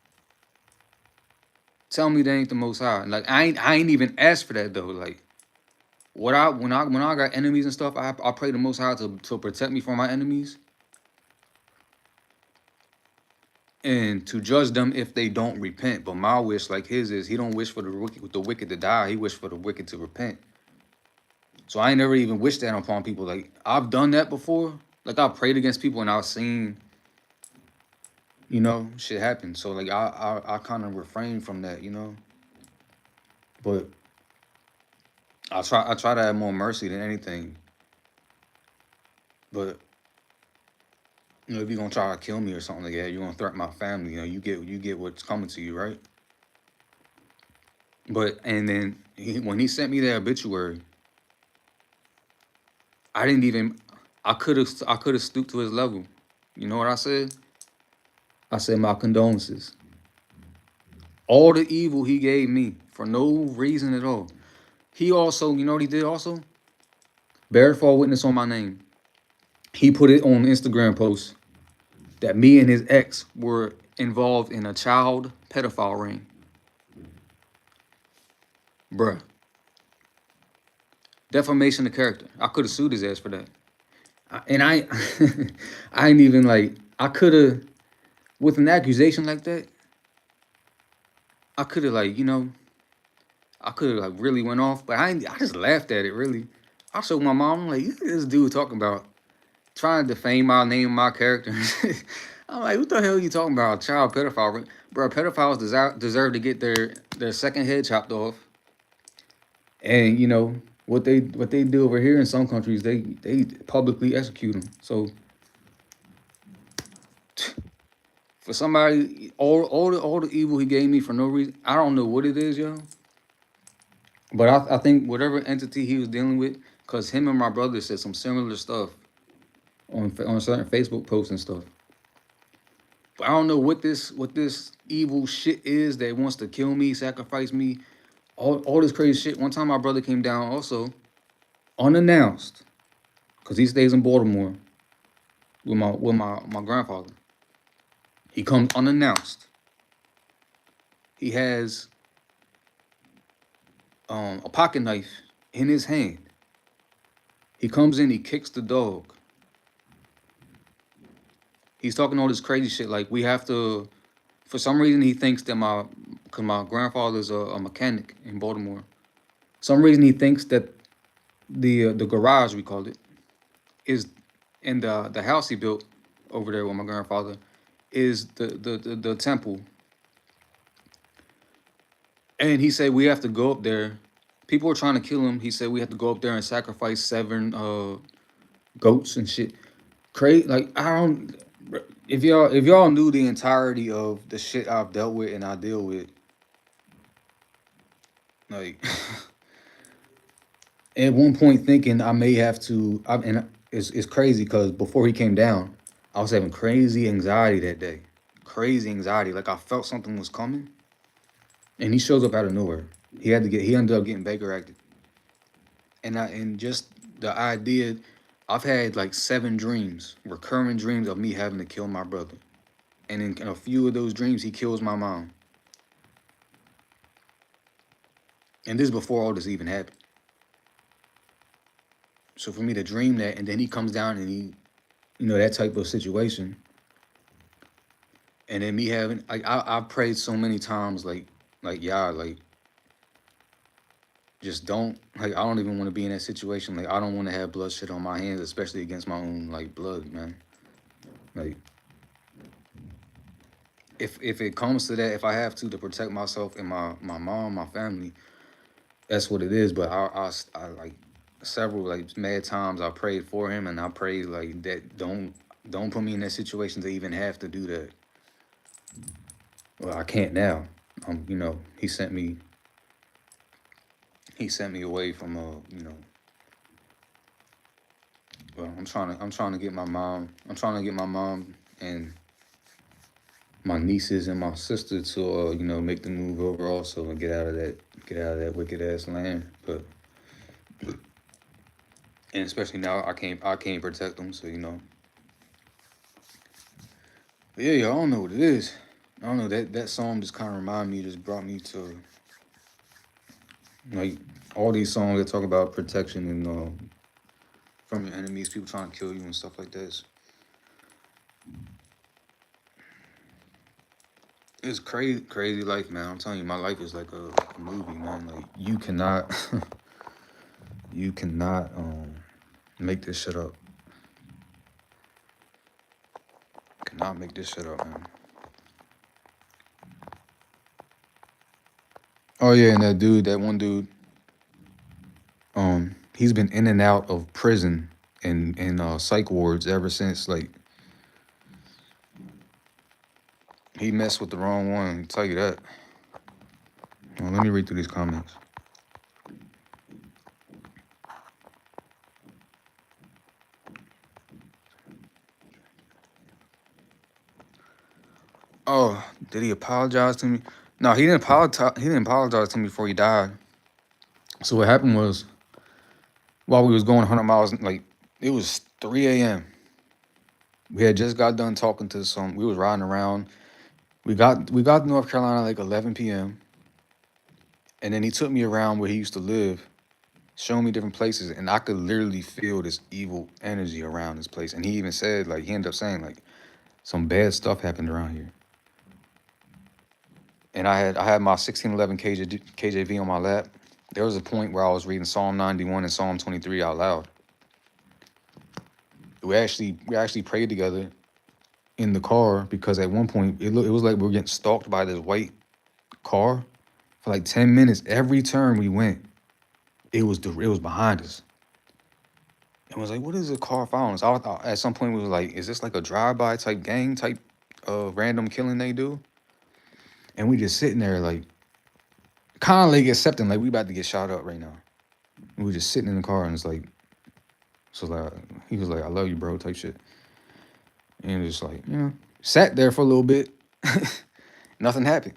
Tell me that ain't the Most High. Like I ain't even asked for that though. Like when I got enemies and stuff, I pray the Most High to protect me from my enemies and to judge them if they don't repent. But my wish, like his, is he don't wish for the wicked to die. He wish for the wicked to repent. So I ain't never even wished that upon people. Like I've done that before. Like I prayed against people and I've seen, shit happen. So like I kind of refrain from that, But I try to have more mercy than anything. But if you're gonna try to kill me or something like that, you're gonna threaten my family. You get what's coming to you, right? But and then when he sent me that obituary, I didn't even. I could have stooped to his level. You know what I said? I said my condolences. All the evil he gave me for no reason at all. He also, you know what he did also? Bear false witness on my name. He put it on Instagram post that me and his ex were involved in a child pedophile ring. Bruh. Defamation of character. I could have sued his ass for that. And I I ain't even like, I could have, with an accusation like that, I could have like, I could have like really went off, but I just laughed at it really. I showed my mom, I'm like, this dude talking about trying to defame my name, my character. I'm like, what the hell are you talking about? Child pedophile. Bro, pedophiles deserve to get their second head chopped off. And, what they do over here in some countries, they publicly execute them. So for somebody, all the evil he gave me for no reason, I don't know what it is, yo. But I think whatever entity he was dealing with, cause him and my brother said some similar stuff on certain Facebook posts and stuff. But I don't know what this evil shit is that wants to kill me, sacrifice me, all this crazy shit. One time my brother came down also unannounced, cause he stays in Baltimore with my grandfather. He comes unannounced. He has a pocket knife in his hand. He comes in, he kicks the dog. He's talking all this crazy shit like we have to. For some reason, he thinks that cause my grandfather's a mechanic in Baltimore. Some reason he thinks that the garage, we called it, is in the house he built over there with my grandfather is the temple. And he said we have to go up there. People were trying to kill him. He said we have to go up there and sacrifice 7 goats and shit. Crazy. Like I don't. If y'all knew the entirety of the shit I've dealt with and I deal with, like at one point thinking I may have to. And it's crazy because before he came down, I was having crazy anxiety that day. Crazy anxiety. Like I felt something was coming. And he shows up out of nowhere. He ended up getting Baker acted. And just the idea, I've had like 7 dreams, recurring dreams of me having to kill my brother. And in a few of those dreams, he kills my mom. And this is before all this even happened. So for me to dream that, and then he comes down and he, that type of situation. And then me having, like, I've prayed so many times, like, yeah, like, just don't, like, I don't even want to be in that situation. Like, I don't want to have bloodshed on my hands, especially against my own, like, blood, man. Like, if it comes to that, if I have to protect myself and my mom, my family, that's what it is. But I like, several, like, mad times I prayed for him, and I prayed, like, that don't put me in that situation to even have to do that. Well, I can't now. He sent me away from well, I'm trying to get my mom and my nieces and my sister to make the move over also and get out of that wicked ass land. But and especially now I can't protect them, so But yeah, I don't know what it is. I don't know, that song just kind of reminded me, just brought me to like all these songs that talk about protection and from your enemies, people trying to kill you and stuff like this. It's crazy life, man. I'm telling you, my life is like a movie, man. Like you cannot make this shit up. Cannot make this shit up, man. Oh yeah, and that one dude, he's been in and out of prison and psych wards ever since. Like he messed with the wrong one, I'll tell you that. Well, let me read through these comments. Oh, did he apologize to me? No, he didn't apologize. He didn't apologize to me before he died. So what happened was, while we was going 100 miles, like it was 3 a.m. We had just got done talking to some. We was riding around. We got to North Carolina like 11 p.m. And then he took me around where he used to live, showing me different places, and I could literally feel this evil energy around this place. And he even said, like, he ended up saying, like, some bad stuff happened around here. And I had my 1611 KJV on my lap. There was a point where I was reading Psalm 91 and Psalm 23 out loud. We actually prayed together in the car because at one point it was like we were getting stalked by this white car for like 10 minutes. Every turn we went, It was behind us. And was like, what is a car following us? I thought at some point we was like, is this like a drive-by type gang type random killing they do? And we just sitting there like kind of like accepting like we about to get shot up right now. And we just sitting in the car and it's like, so like he was like, I love you, bro, type shit. And it's like, sat there for a little bit. Nothing happened.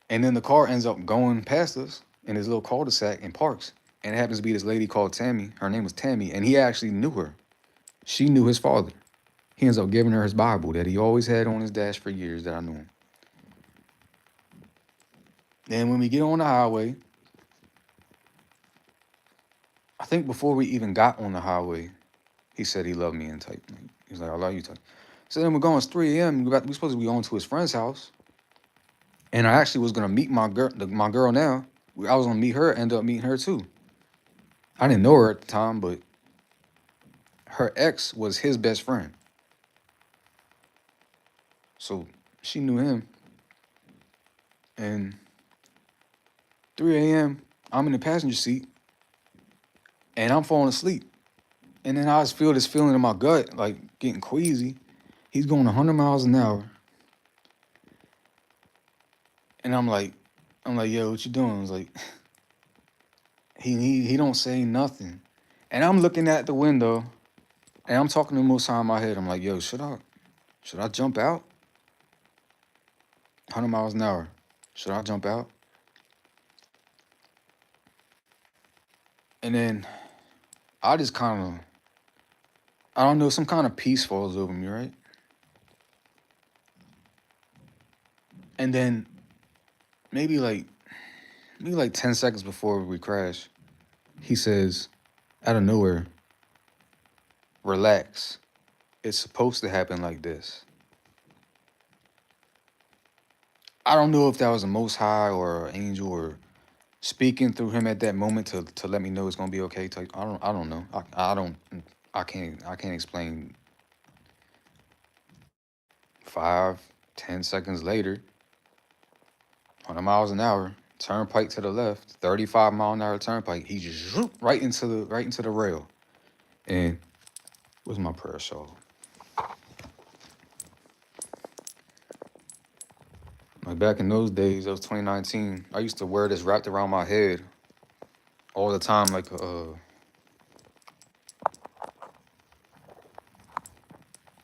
And then the car ends up going past us in his little cul-de-sac and parks. And it happens to be this lady called Tammy. Her name was Tammy, and he actually knew her. She knew his father. He ends up giving her his Bible that he always had on his dash for years that I knew him. Then when we get on the highway, I think before we even got on the highway, he said he loved me and type. He was like, I love you type. So then we're going, it's 3 a.m. We're supposed to be going to his friend's house. And I actually was gonna meet my girl now. I was gonna meet her, end up meeting her too. I didn't know her at the time, but her ex was his best friend. So she knew him. And 3 a.m., I'm in the passenger seat and I'm falling asleep. And then I just feel this feeling in my gut, like getting queasy. He's going 100 miles an hour. And I'm like, yo, what you doing? I was like, he don't say nothing. And I'm looking at the window and I'm talking to him most time in my head. I'm like, yo, should I jump out? 100 miles an hour. Should I jump out? And then I just kind of, I don't know, some kind of peace falls over me, right? And then maybe like 10 seconds before we crash, he says, out of nowhere, relax. It's supposed to happen like this. I don't know if that was a Most High or an angel or speaking through him at that moment to let me know it's gonna be okay. I don't know. I can't explain. 5, 10 seconds later, 100 miles an hour, turnpike to the left, 35-mile-an-hour turnpike. He just zoop right into the rail. And where's my prayer shawl? Like back in those days, that was 2019. I used to wear this wrapped around my head all the time, like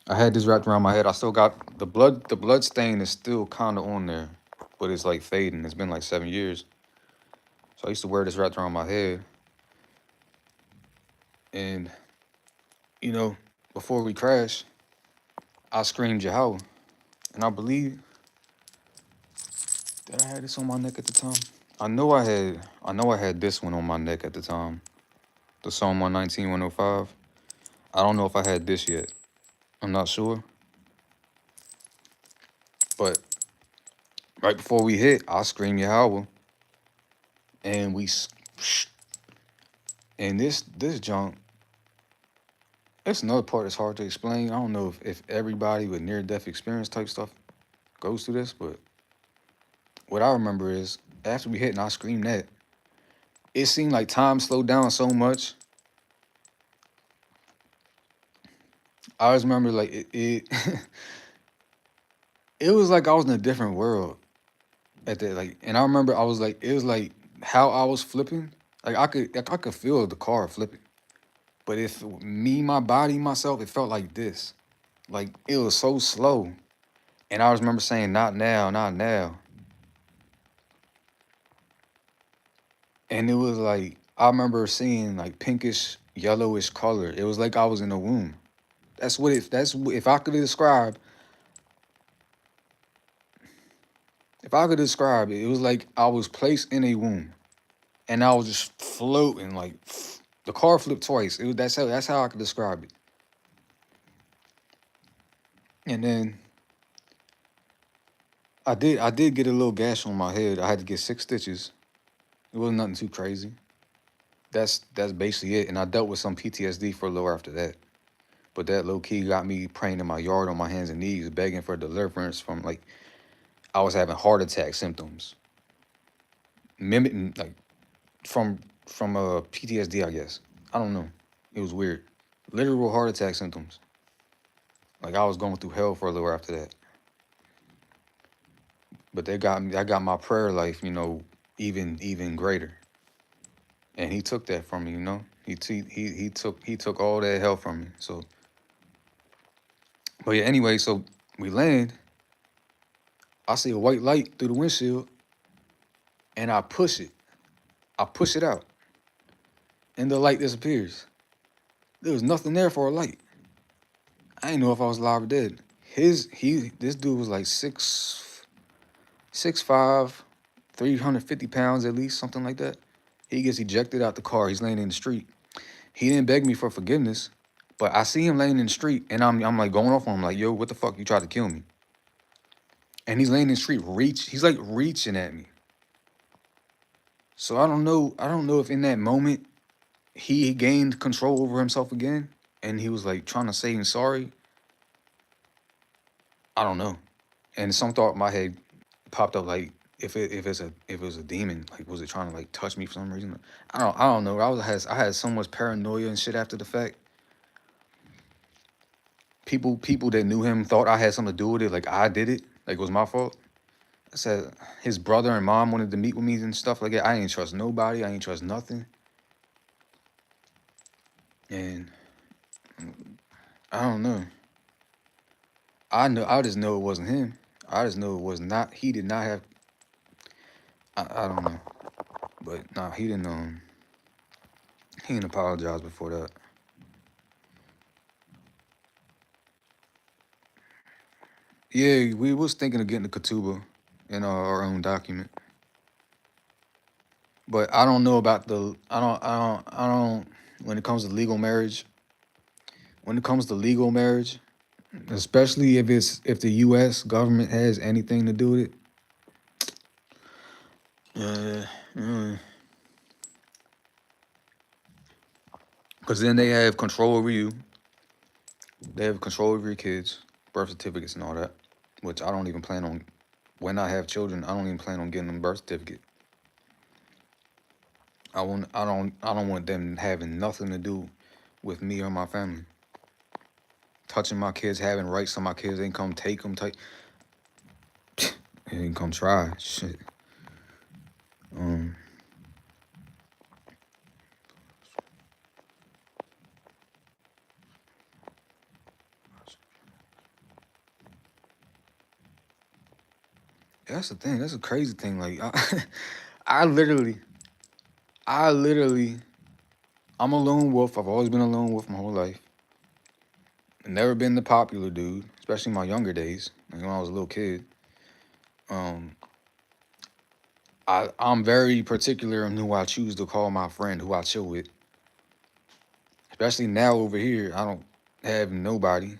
I had this wrapped around my head. I still got the blood stain is still kind of on there, but it's like fading. It's been like 7 years. So I used to wear this wrapped around my head. And, before we crashed, I screamed Yahweh. And I believe that I had this on my neck at the time. I know I had this one on my neck at the time. The Psalm 119, 105. I don't know if I had this yet. I'm not sure. But right before we hit, I screamed Yahweh. And and this junk, it's another part that's hard to explain. I don't know if everybody with near-death experience type stuff goes through this, but what I remember is after we hit and I screamed that, it seemed like time slowed down so much. I always remember like it it was like I was in a different world at that, like, and I remember I was like, it was like how I was flipping, like I could feel the car flipping. But if me, my body, myself, it felt like this. Like it was so slow. And I always remember saying, not now, not now. And it was like, I remember seeing like pinkish, yellowish color. It was like I was in a womb. If I could describe, it was like I was placed in a womb and I was just floating, like the car flipped twice. That's how I could describe it. And then I did get a little gash on my head. I had to get 6 stitches. It wasn't nothing too crazy. That's basically it. And I dealt with some PTSD for a little after that. But that low key got me praying in my yard on my hands and knees, begging for deliverance from, like, I was having heart attack symptoms. Mimicking, like, from from PTSD, I guess. I don't know. It was weird. Literal heart attack symptoms. Like I was going through hell for a little after that. But they got me. I got my prayer life, even greater. And he took that from me, he took all that hell from me. So, but yeah. Anyway, so we land. I see a white light through the windshield, and I push it. I push it out, and the light disappears. There was nothing there for a light. I didn't know if I was alive or dead. This dude was like 6'5", 350 pounds at least, something like that. He gets ejected out the car. He's laying in the street. He didn't beg me for forgiveness, but I see him laying in the street, and I'm like going off on him like, yo, what the fuck? You tried to kill me. And he's laying in the street, he's like reaching at me. So I don't know if in that moment he gained control over himself again, and he was like trying to say he's sorry. I don't know. And some thought in my head popped up like, if it was a demon, like was it trying to like touch me for some reason? I don't know. I had so much paranoia and shit after the fact. People that knew him thought I had something to do with it, like I did it, like it was my fault. I said his brother and mom wanted to meet with me and stuff like that. I ain't trust nobody. I ain't trust nothing. And I don't know. I just know it wasn't him. I just know it was not. He did not have. I don't know, but nah, he didn't. He didn't apologize before that. Yeah, we was thinking of getting the Katuba in our own document, but I don't know about the. I don't. When it comes to legal marriage, especially if the U.S. government has anything to do with it, because then they have control over you. They have control over your kids, birth certificates, and all that, which I don't even plan on. When I have children, I don't even plan on getting them birth certificate. I don't want them having nothing to do with me or my family. Touching my kids, having rights on my kids, they can come take them, they can come try shit. That's the thing. That's a crazy thing. Like I literally, I literally, I'm a lone wolf. I've always been a lone wolf my whole life. Never been the popular dude, especially in my younger days, like when I was a little kid. I'm very particular on who I choose to call my friend, who I chill with. Especially now over here, I don't have nobody.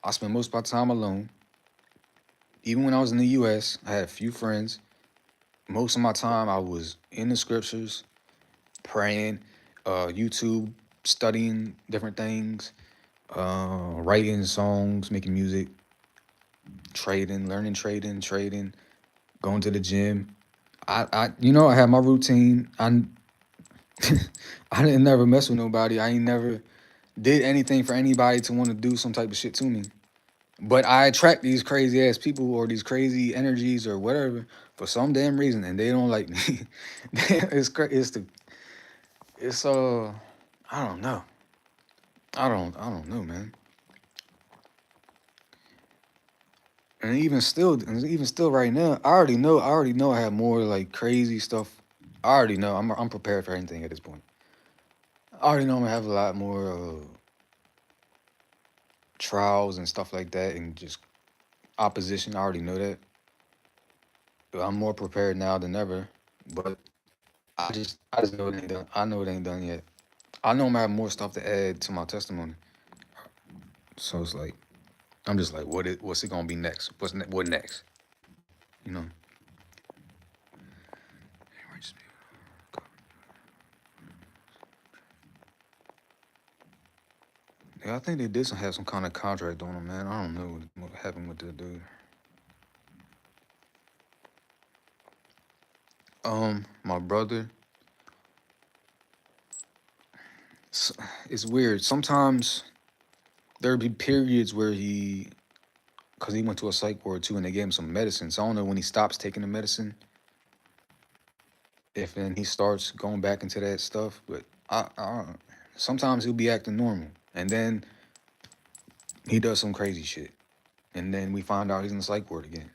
I spend most of my time alone. Even when I was in the US, I had a few friends. Most of my time I was in the scriptures, praying, YouTube, studying different things, writing songs, making music, trading, learning trading, going to the gym. I had my routine. I didn't never mess with nobody. I ain't never did anything for anybody to want to do some type of shit to me. But I attract these crazy ass people or these crazy energies or whatever for some damn reason, and they don't like me. It's I don't know. I don't know, man. And even still right now, I already know I have more like crazy stuff. I already know I'm prepared for anything at this point. I already know I'm gonna have a lot more trials and stuff like that, and just opposition. I already know that. But I'm more prepared now than ever. But I just know it ain't done. I know it ain't done yet. I know I'm gonna have more stuff to add to my testimony. So it's like I'm just like, what's it gonna be next? What next? You know. Yeah, I think they did have some kind of contract on them, man. I don't know what happened with the dude. My brother, it's weird. Sometimes there'd be periods where because he went to a psych ward too, and they gave him some medicine. So I don't know when he stops taking the medicine, if then he starts going back into that stuff. But sometimes he'll be acting normal, and then he does some crazy shit, and then we find out he's in the psych ward again.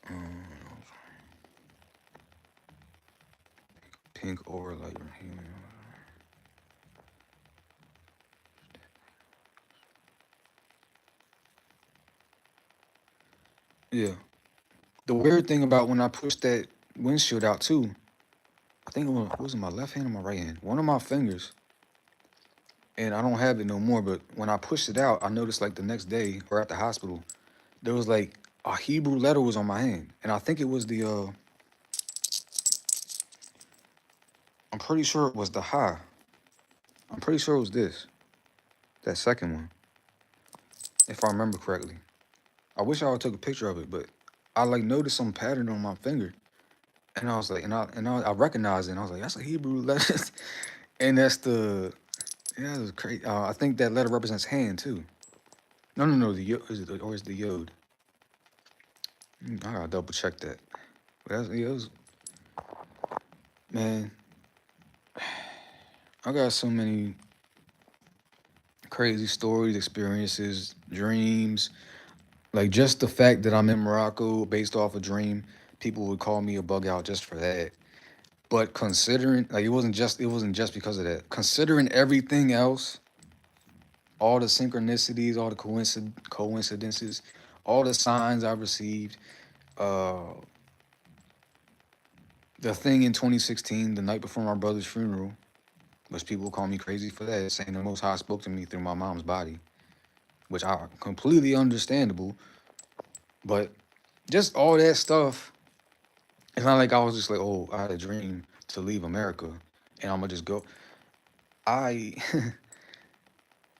Um, Pink overlight. Yeah. The weird thing about when I pushed that windshield out too, I think was it my left hand or my right hand? One of my fingers, and I don't have it no more. But when I pushed it out, I noticed like the next day or at the hospital, there was like a Hebrew letter was on my hand, and I think it was the I'm pretty sure it was the Ha. I'm pretty sure it was that second one, if I remember correctly. I wish I would took a picture of it, but I like noticed some pattern on my finger, and I was like, I recognized it, and I was like, that's a Hebrew letter, and that's the yeah, it was crazy. I think that letter represents hand too. No, the yod is it or is the yod? I gotta double check that. But that's, yeah, it was, man. I got so many crazy stories, experiences, dreams. Like just the fact that I'm in Morocco based off a dream, people would call me a bug out just for that. But considering like it wasn't just because of that. Considering everything else, all the synchronicities, all the coincidences, all the signs I received, uh the thing in 2016, the night before my brother's funeral, which people call me crazy for that, saying the Most High spoke to me through my mom's body, which I completely understandable. But just all that stuff, it's not like I was just like, oh, I had a dream to leave America and I'm gonna just go. I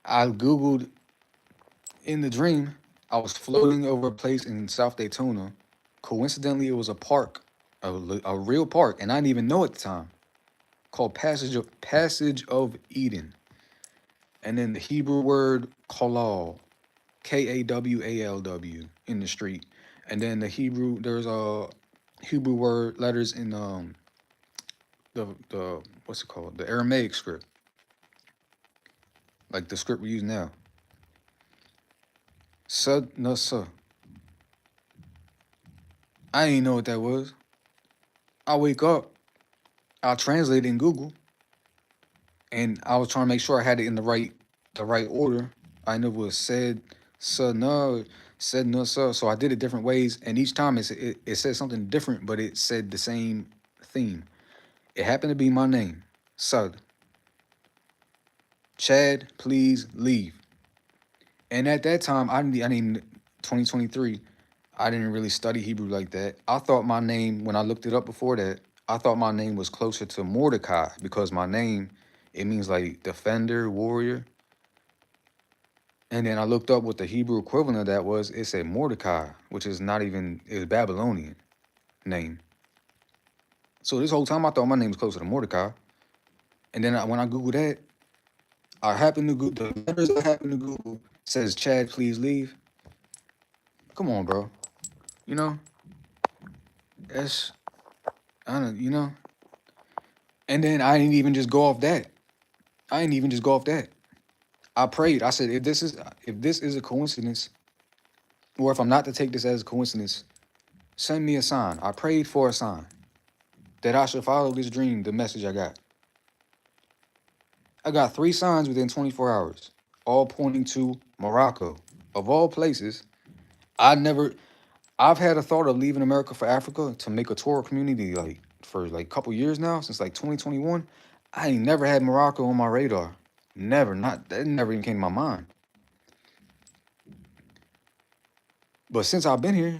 I googled in the dream. I was floating over a place in South Daytona. Coincidentally, it was a park, a real park, and I didn't even know at the time, called Passage of Eden. And then the Hebrew word kalal, Kawalw in the street, and then there's a Hebrew word letters in the what's it called, the Aramaic script, like the script we use now. Sud Nasa. I didn't know what that was. I wake up, I translate it in Google, and I was trying to make sure I had it in the right order. I knew it was Sana, said Nasa. So I did it different ways, and each time it said something different, but it said the same theme. It happened to be my name, Sud. Chad, please leave. And at that time, I didn't 2023. I didn't really study Hebrew like that. I thought my name, when I looked it up before that, I thought my name was closer to Mordecai because my name, it means like defender, warrior. And then I looked up what the Hebrew equivalent of that was. It said Mordecai, which is not even, it's Babylonian name. So this whole time I thought my name was closer to Mordecai. And then when I Googled that, I happened to Google, the letters I happened to Google says, Chad, please leave. Come on, bro. You know, that's, I don't, And then I didn't even just go off that. I didn't even just go off that. I prayed. I said, if this is a coincidence, or if I'm not to take this as a coincidence, send me a sign. I prayed for a sign that I should follow this dream, the message I got. I got 3 signs within 24 hours, all pointing to Morocco. Of all places, I've had a thought of leaving America for Africa to make a Torah community like for like a couple years now, since like 2021. I ain't never had Morocco on my radar. Never, not that never even came to my mind. But since I've been here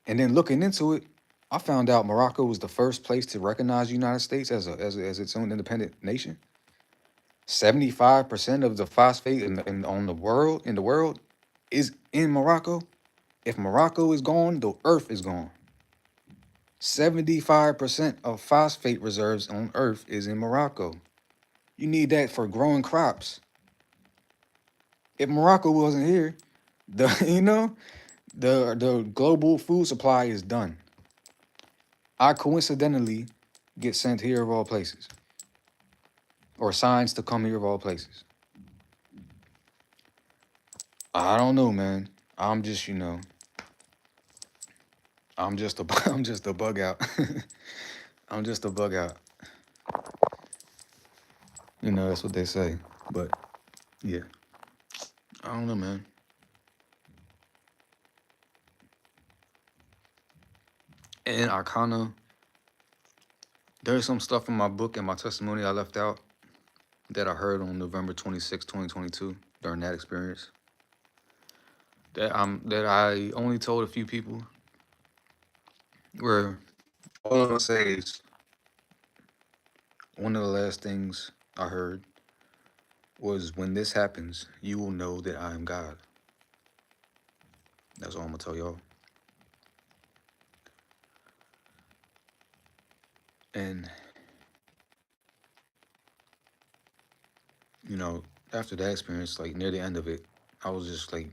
and then looking into it, I found out Morocco was the first place to recognize the United States as its own independent nation. 75% of the phosphate in the world is in Morocco. If Morocco is gone, the earth is gone. 75% of phosphate reserves on Earth is in Morocco. You need that for growing crops. If Morocco wasn't here, the the global food supply is done. I coincidentally get sent here of all places, or signs to come here of all places. I don't know, man. I'm just, I'm just a, I'm just a bug out. I'm just a bug out. That's what they say. But yeah, I don't know, man. And I kind of, there's some stuff in my book and my testimony I left out that I heard on November 26, 2022 during that experience. That I only told a few people. Where all I'm gonna say is one of the last things I heard was, when this happens, you will know that I am God. That's all I'm gonna tell y'all. And after that experience, like near the end of it, I was just like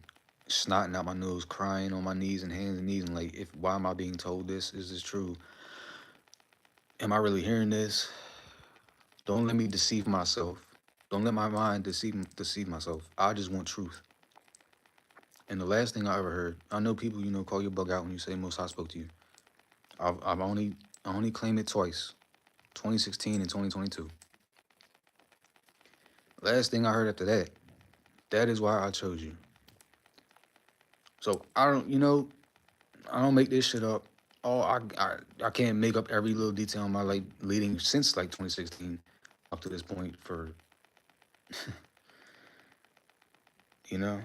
snotting out my nose, crying on my knees and hands and knees, and like, why am I being told this? Is this true? Am I really hearing this? Don't let me deceive myself. Don't let my mind deceive myself. I just want truth. And the last thing I ever heard, I know people, call you bug out when you say Most High spoke to you. I only claimed it twice, 2016 and 2022. Last thing I heard after that, that is why I chose you. So I don't make this shit up. Oh, I can't make up every little detail in my life leading since like 2016 up to this point for, you know.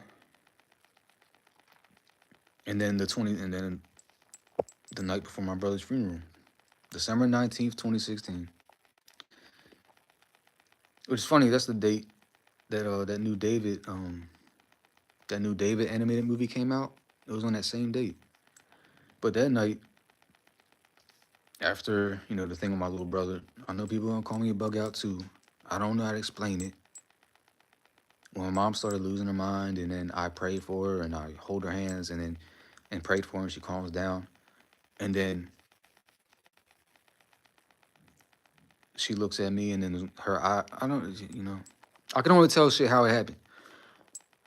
And then the night before my brother's funeral, December 19th, 2016. Which is funny, that's the date that that new David animated movie came out. It was on that same date. But that night, after, the thing with my little brother, I know people gonna call me a bug out too. I don't know how to explain it. When my mom started losing her mind, and then I prayed for her and I hold her hands and prayed for her, and she calms down. And then she looks at me, and then her eye, I don't, I can only tell shit how it happened.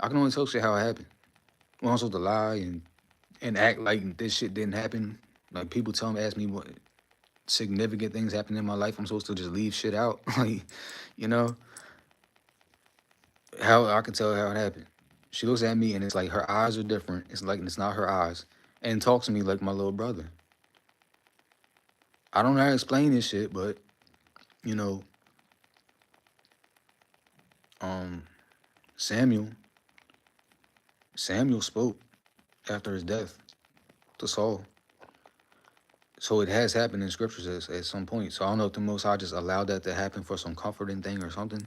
Well, I'm supposed to lie and act like this shit didn't happen. Like, people ask me what significant things happened in my life. I'm supposed to just leave shit out. Like, how I can tell how it happened. She looks at me, and it's like her eyes are different. It's like it's not her eyes. And talks to me like my little brother. I don't know how to explain this shit, but, Samuel spoke after his death to Saul. So it has happened in scriptures at some point. So I don't know if the Most High just allowed that to happen for some comforting thing or something.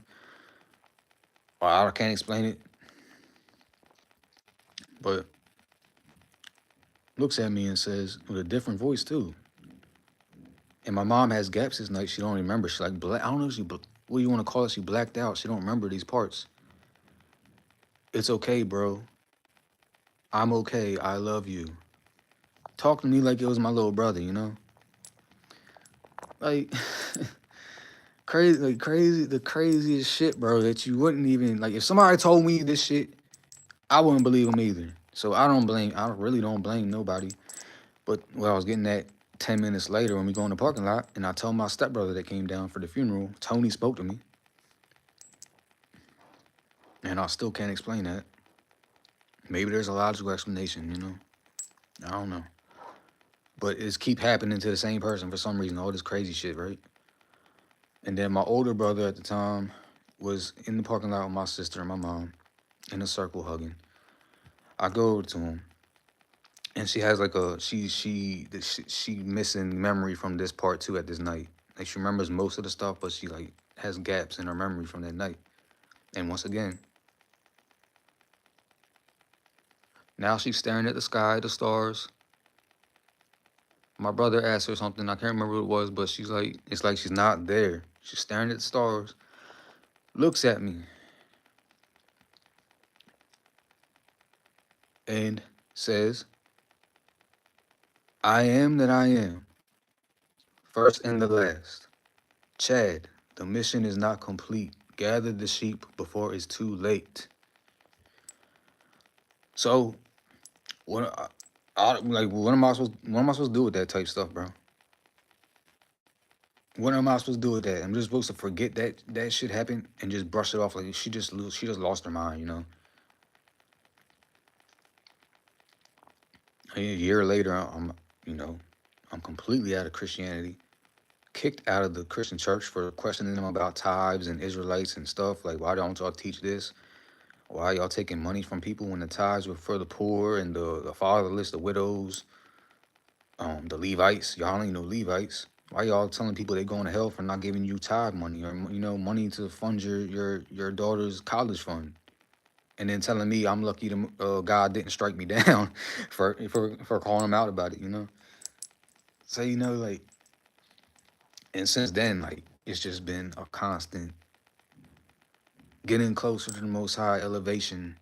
Or I can't explain it. But looks at me and says, with a different voice too. And my mom has gaps this night. She don't remember. She's like, I don't know if what do you want to call it? She blacked out. She don't remember these parts. It's okay, bro. I'm okay. I love you. Talk to me like it was my little brother, Like, crazy, the craziest shit, bro, that you wouldn't even, like, if somebody told me this shit, I wouldn't believe them either. So I really don't blame nobody. But what I was getting at 10 minutes later, when we go in the parking lot, and I told my stepbrother that came down for the funeral, Tony spoke to me. And I still can't explain that. Maybe there's a logical explanation, I don't know. But it's keep happening to the same person for some reason, all this crazy shit, right? And then my older brother at the time was in the parking lot with my sister and my mom in a circle hugging. I go over to him, and she has like she missing memory from this part too at this night. Like, she remembers most of the stuff, but she like has gaps in her memory from that night. And once again, now she's staring at the sky, the stars. My brother asked her something. I can't remember what it was, but she's like, it's like she's not there. She's staring at the stars, looks at me, and says, I am that I am, first and the last. Chad, the mission is not complete. Gather the sheep before it's too late. So, what am I supposed to do with that type stuff, bro? What am I supposed to do with that? I'm just supposed to forget that shit happened and just brush it off like she just lost her mind, you know? A year later, you know, I'm completely out of Christianity, kicked out of the Christian church for questioning them about tithes and Israelites and stuff. Like, why don't y'all teach this? Why y'all taking money from people when the tithes were for the poor and the fatherless, the widows, the Levites? Y'all ain't no Levites. Why y'all telling people they going to hell for not giving you tithe money or money to fund your daughter's college fund? And then telling me I'm lucky God didn't strike me down for calling him out about it, you know? So, like, and since then, like, it's just been a constant getting closer to the Most High, elevation,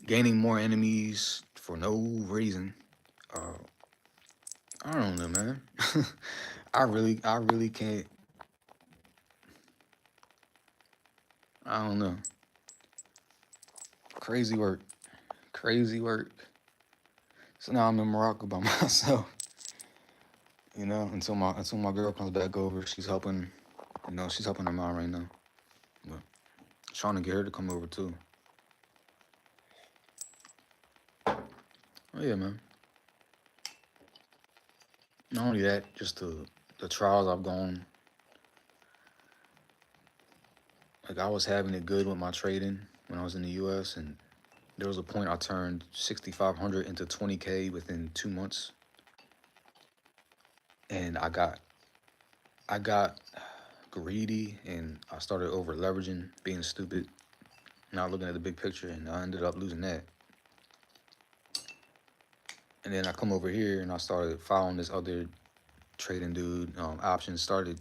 gaining more enemies for no reason. I don't know, man. I really can't. I don't know. Crazy work. Crazy work. So now I'm in Morocco by myself. Until my girl comes back over, she's helping. She's helping her mom right now. But trying to get her to come over too. Oh yeah, man. Not only that, just the trials I've gone. Like, I was having it good with my trading when I was in the U.S. and there was a point I turned 6,500 into 20K within 2 months, and I got greedy and I started over leveraging, being stupid, not looking at the big picture, and I ended up losing that. And then I come over here and I started following this other trading dude. Options started,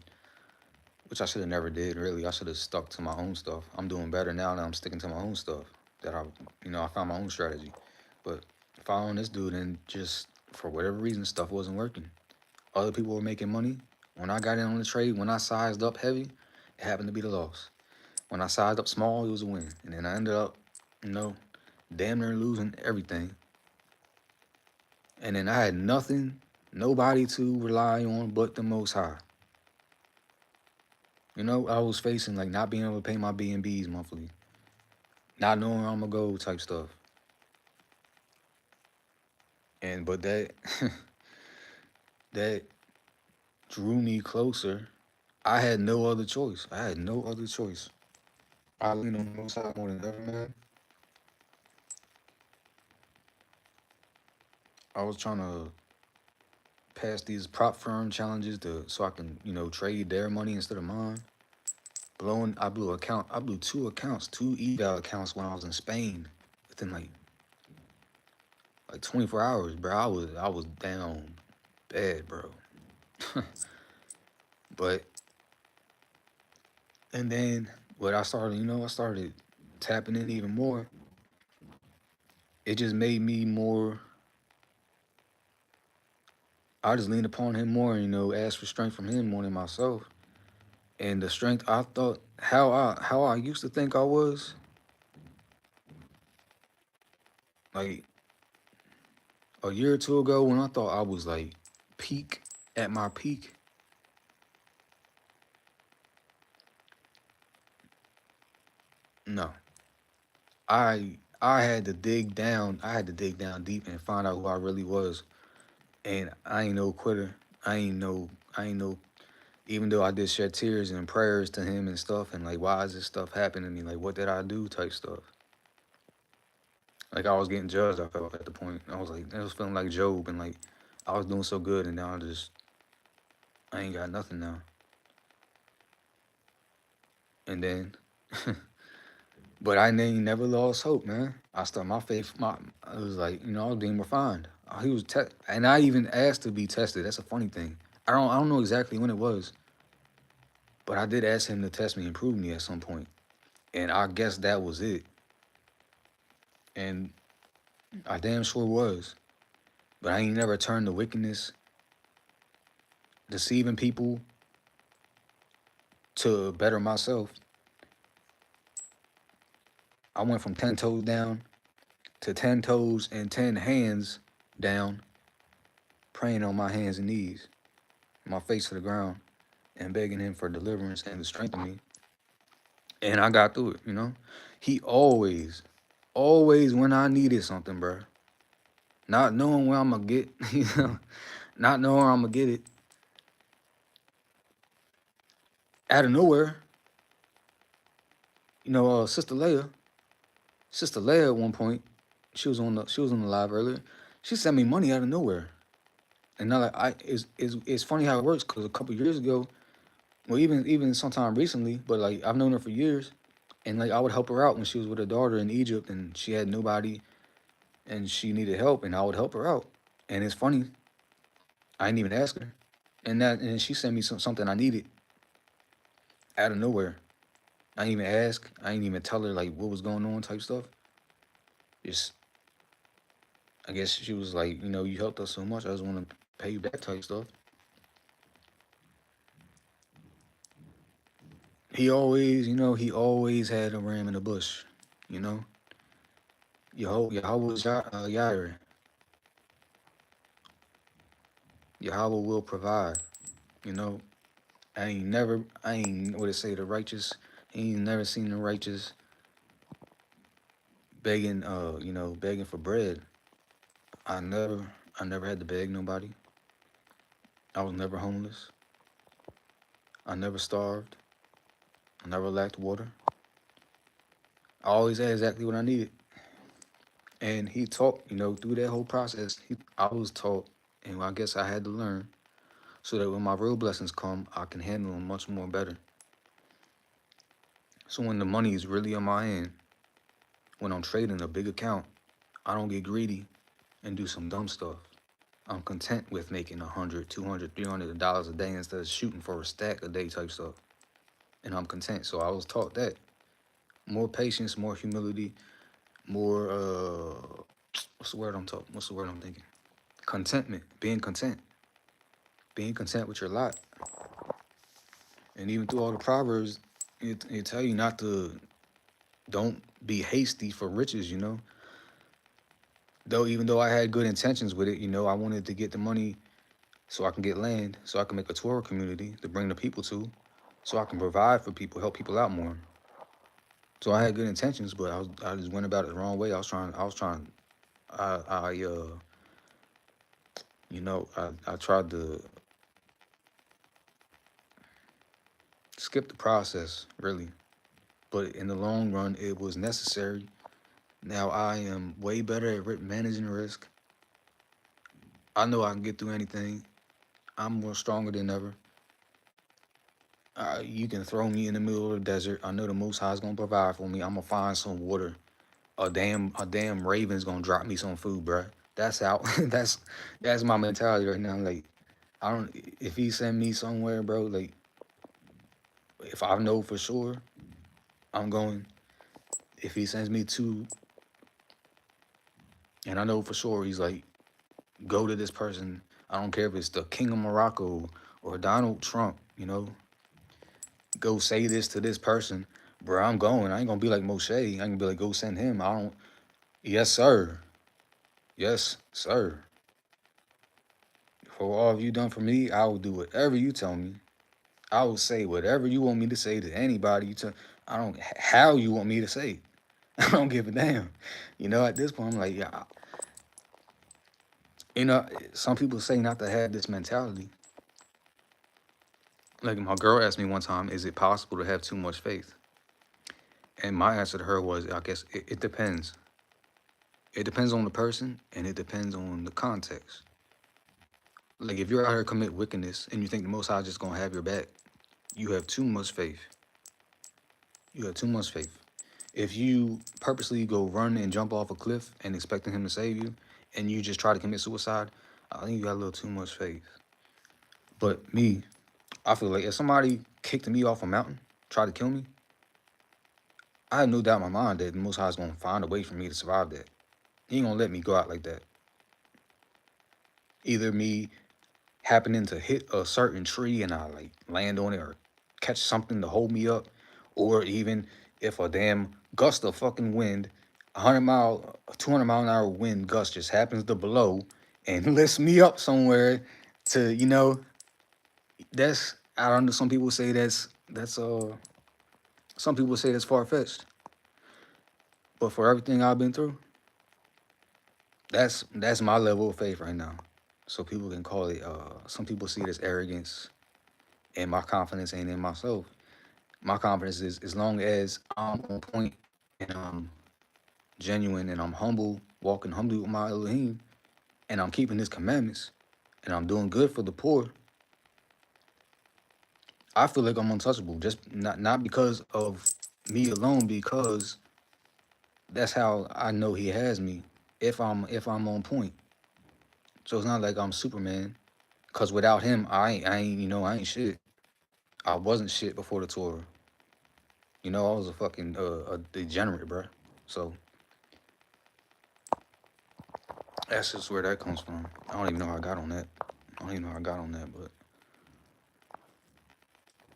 which I should have never did. Really, I should have stuck to my own stuff. I'm doing better now. Now I'm sticking to my own stuff. I found my own strategy. But following this dude, and just for whatever reason, stuff wasn't working. Other people were making money. When I got in on the trade, when I sized up heavy, it happened to be the loss. When I sized up small, it was a win. And then I ended up, damn near losing everything. And then I had nobody to rely on but the Most High. I was facing like not being able to pay my B&Bs monthly, not knowing where I'm gonna go type stuff. But that that drew me closer. I had no other choice. I lean on the Most High more than ever, man. I was trying to pass these prop firm challenges so I can, trade their money instead of mine. I blew 2 accounts, 2 eval accounts when I was in Spain within like 24 hours, bro. I was down bad, bro. And then what I started tapping in even more. It just made me more. I just leaned upon him more, asked for strength from him more than myself. And the strength I thought, how I used to think I was, like a year or two ago when I thought I was like at my peak. No. I had to dig down. I had to dig down deep and find out who I really was. And I ain't no quitter. I ain't no, even though I did shed tears and prayers to him and stuff, and like, why is this stuff happening to me? Like, what did I do type stuff. Like, I was getting judged, I felt at the point. I was feeling like Job, and like, I was doing so good, and now I ain't got nothing now. And then But I ain't never lost hope, man. I started my faith. I was like, I was being refined. He was, and I even asked to be tested. That's a funny thing. I don't know exactly when it was, but I did ask him to test me and prove me at some point, and I guess that was it. And I damn sure was. But I ain't never turned to wickedness, deceiving people to better myself. I went from 10 toes down to 10 toes and 10 hands down, praying on my hands and knees, my face to the ground, and begging him for deliverance and to strengthen me. And I got through it. He always when I needed something, bro, not knowing where I'm gonna get, not knowing where I'm gonna get it, out of nowhere, Sister Leia at one point, she was on the live earlier. She sent me money out of nowhere. And now like it's funny how it works because a couple years ago, well even sometime recently, but like I've known her for years, and like I would help her out when she was with her daughter in Egypt and she had nobody and she needed help and I would help her out. And it's funny, I didn't even ask her, and she sent me something I needed out of nowhere. I didn't even ask. I didn't even tell her like what was going on type stuff. Just I guess she was like, you helped us so much. I just want to pay you back type stuff. He always had a ram in the bush. You know, Yahweh Yahweh, Yahweh will provide. You know, I ain't what it say the righteous. He ain't never seen the righteous begging, begging for bread. I never, I never had to beg nobody. I was never homeless. I never starved. I never lacked water. I always had exactly what I needed. And he taught, through that whole process, I was taught, and I guess I had to learn so that when my real blessings come, I can handle them much more better. So when the money is really on my hand, when I'm trading a big account, I don't get greedy and do some dumb stuff. I'm content with making $100, $200, $300 a day instead of shooting for a stack a day type stuff. And I'm content. So I was taught that. More patience, more humility, more what's the word I'm talking? What's the word I'm thinking? Contentment, being content with your lot. And even through all the proverbs, it tell you not to don't be hasty for riches. Though even though I had good intentions with it, I wanted to get the money so I can get land, so I can make a Torah community to bring the people to, so I can provide for people, help people out more. So I had good intentions, but I just went about it the wrong way. I tried to skip the process, really. But in the long run, it was necessary. Now I am way better at managing risk. I know I can get through anything. I'm more stronger than ever. You can throw me in the middle of the desert. I know the Most High is gonna provide for me. I'm gonna find some water. A damn raven's gonna drop me some food, bruh. That's how. that's my mentality right now. Like, I don't. If he send me somewhere, bro, like, if I know for sure, I'm going. If he sends me to, and I know for sure, he's like, go to this person. I don't care if it's the King of Morocco or Donald Trump. Go say this to this person, bro. I'm going. I ain't gonna be like Moshe. I can be like, go send him. I don't. Yes, sir. Yes, sir. For all you done for me, I will do whatever you tell me. I will say whatever you want me to say to anybody. I don't how you want me to say. I don't give a damn. At this point, I'm like, yeah. Some people say not to have this mentality. Like my girl asked me one time, is it possible to have too much faith? And my answer to her was, I guess it depends. It depends on the person and it depends on the context. Like if you're out here commit wickedness and you think the Most High is just gonna have your back, you have too much faith. You have too much faith. If you purposely go run and jump off a cliff and expecting him to save you, and you just try to commit suicide, I think you got a little too much faith. But me, I feel like if somebody kicked me off a mountain, tried to kill me, I have no doubt in my mind that the Most High is gonna find a way for me to survive that. He ain't gonna let me go out like that. Either me happening to hit a certain tree and I like land on it or catch something to hold me up, or even if a damn gust of fucking wind, 100 mile, 200 mile an hour wind gust just happens to blow and lifts me up somewhere to, that's, I don't know, some people say some people say that's far-fetched. But for everything I've been through, that's my level of faith right now. So people can call it some people see it as arrogance, and my confidence ain't in myself. My confidence is as long as I'm on point and I'm genuine and I'm humble, walking humbly with my Elohim, and I'm keeping his commandments and I'm doing good for the poor, I feel like I'm untouchable. Just not because of me alone, because that's how I know he has me if I'm on point. So it's not like I'm Superman, cause without him, I ain't shit. I wasn't shit before the Torah. I was a fucking a degenerate, bro. So that's just where that comes from. I don't even know how I got on that. I don't even know how I got on that, but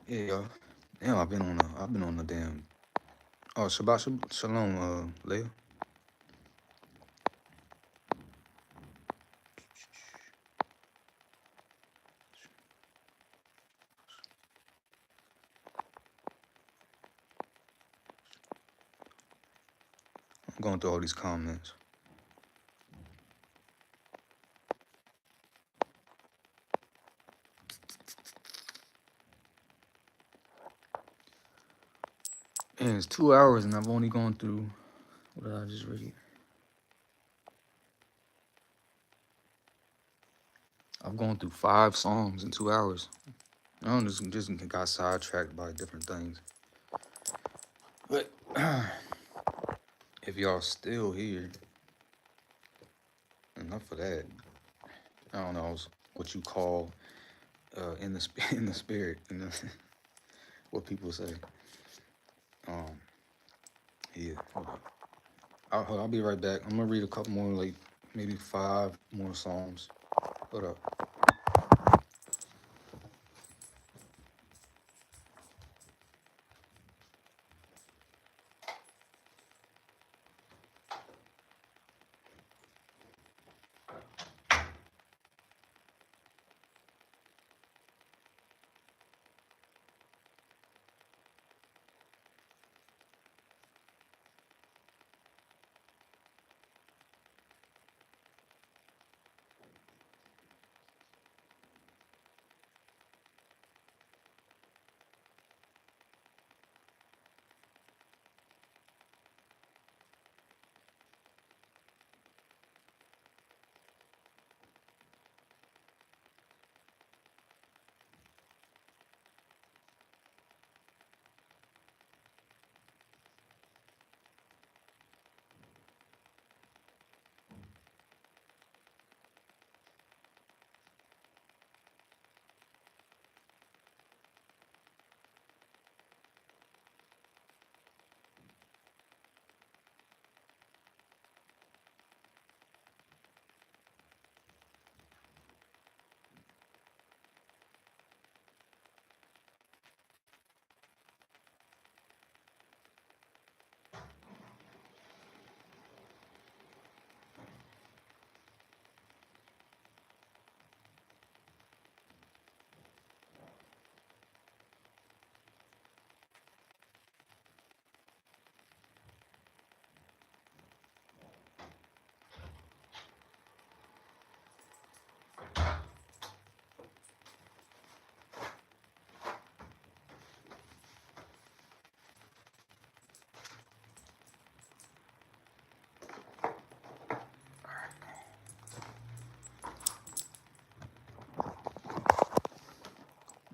yeah, yo. Damn, I've been on the damn. Oh, Shalom, Leah. I'm going through all these comments. And it's 2 hours, and I've only gone through. What did I just read? I've gone through 5 songs in 2 hours. I don't just got sidetracked by different things. But if y'all still here, enough of that. I don't know what you call in the in the spirit, what people say. Um, yeah. Hold up. I'll be right back. I'm gonna read a couple more, like maybe 5 more psalms. Hold up.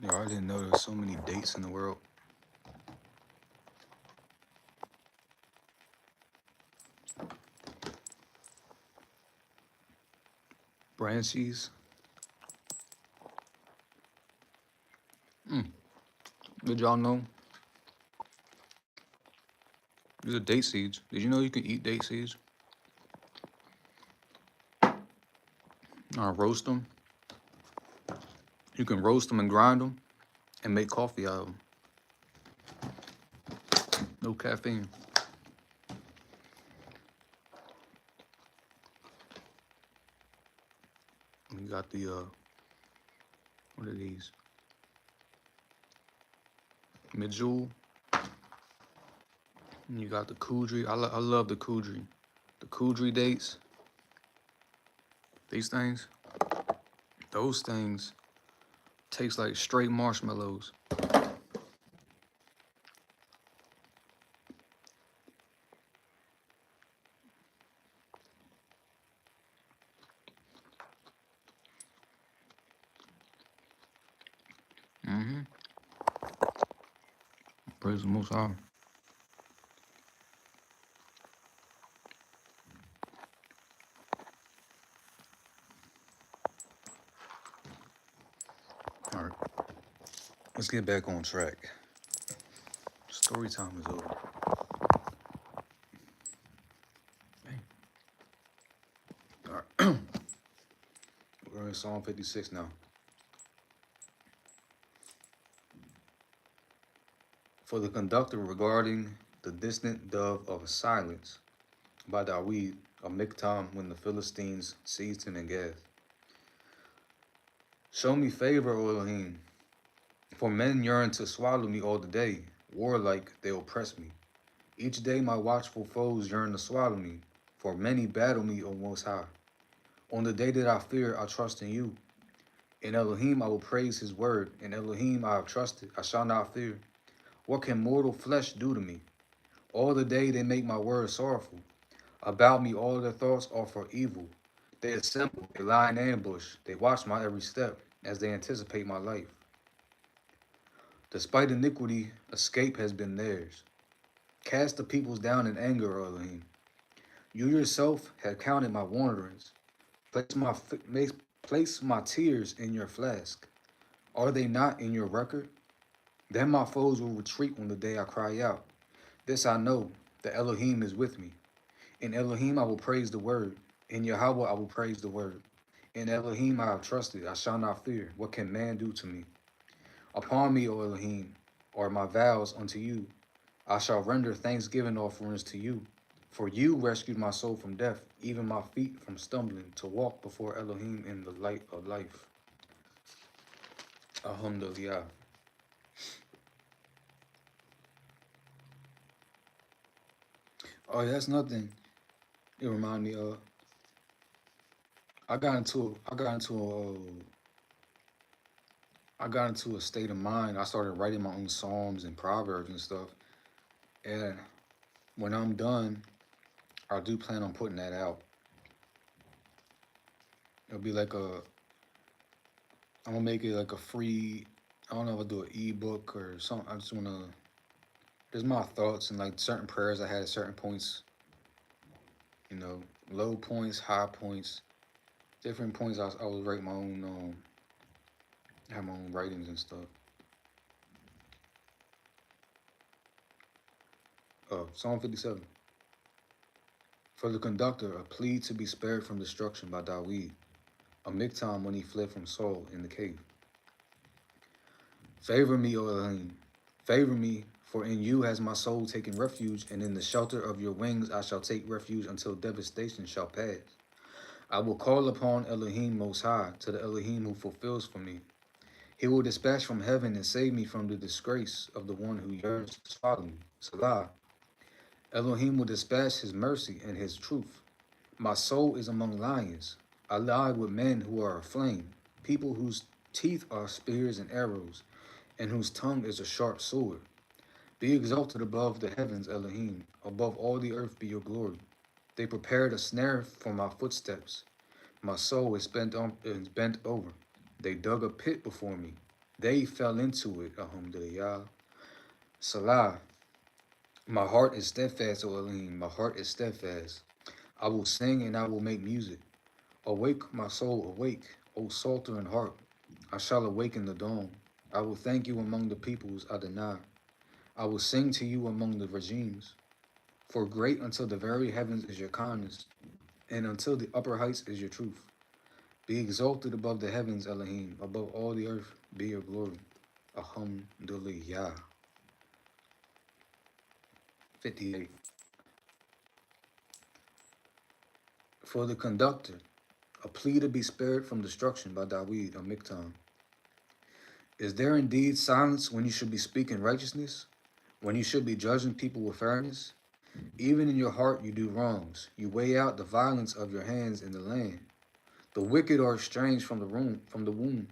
Yo, I didn't know there was so many dates in the world. branches. Did y'all know these are date seeds? Did you know you can eat date seeds? Or roast them? You can roast them and grind them and make coffee out of them. No caffeine. You got the what are these? Medjool. And you got the Kudri. I love the Kudri. The Kudri dates. These things. Those things taste like straight marshmallows. Mm-hmm. Praise the Most High. All right. Let's get back on track. Story time is over. All right. We're in Psalm 56 now. For the conductor regarding the distant dove of silence by Dawid of Miktam when the Philistines seized him in Gath. Show me favor, O Elohim, for men yearn to swallow me all the day. Warlike, they oppress me. Each day my watchful foes yearn to swallow me, for many battle me, O Most High. On the day that I fear, I trust in you. In Elohim I will praise his word. In Elohim I have trusted, I shall not fear. What can mortal flesh do to me? All the day they make my words sorrowful. About me all their thoughts are for evil. They assemble, they lie in ambush, they watch my every step, as they anticipate my life. Despite iniquity, escape has been theirs. Cast the peoples down in anger, O Elohim. You yourself have counted my wanderings. Place my tears in your flask. Are they not in your record? Then my foes will retreat on the day I cry out. This I know, the Elohim is with me. In Elohim I will praise the word. In Yahweh I will praise the word. In Elohim I have trusted, I shall not fear. What can man do to me? Upon me, O Elohim, are my vows unto you. I shall render thanksgiving offerings to you. For you rescued my soul from death, even my feet from stumbling, to walk before Elohim in the light of life. Alhamdulillah. Oh, yeah, that's nothing. It remind me of. I got into a state of mind. I started writing my own psalms and proverbs and stuff. And when I'm done, I do plan on putting that out. It'll be like I'm gonna make it like a free. I don't know if I'll do an ebook or something. I just wanna. There's my thoughts and like certain prayers I had at certain points. You know, low points, high points, different points. I was write my own. Have my own writings and stuff. Psalm 57. For the conductor, a plea to be spared from destruction by Dawid, a Miktam when he fled from Saul in the cave. Favor me, O Elohim, favor me, for in you has my soul taken refuge, and in the shelter of your wings I shall take refuge until devastation shall pass. I will call upon Elohim Most High, to the Elohim who fulfills for me. He will dispatch from heaven and save me from the disgrace of the one who yearns to swallow me. Salah. Elohim will dispatch his mercy and his truth. My soul is among lions. I lie with men who are aflame, people whose teeth are spears and arrows, and whose tongue is a sharp sword. Be exalted above the heavens, Elohim. Above all the earth be your glory. They prepared a snare for my footsteps. My soul is bent over. They dug a pit before me. They fell into it. Alhamdulillah. Salah. My heart is steadfast, O Elohim. My heart is steadfast. I will sing and I will make music. Awake, my soul, awake, O Psalter and harp. I shall awaken the dawn. I will thank you among the peoples, Adonai. I will sing to you among the regimes. For great until the very heavens is your kindness, and until the upper heights is your truth. Be exalted above the heavens, Elohim, above all the earth be your glory. Alhamdulillah. 58. For the conductor, a plea to be spared from destruction by Dawid of Miktam. Is there indeed silence when you should be speaking righteousness? When you should be judging people with fairness? Even in your heart you do wrongs. You weigh out the violence of your hands in the land. The wicked are estranged from the womb.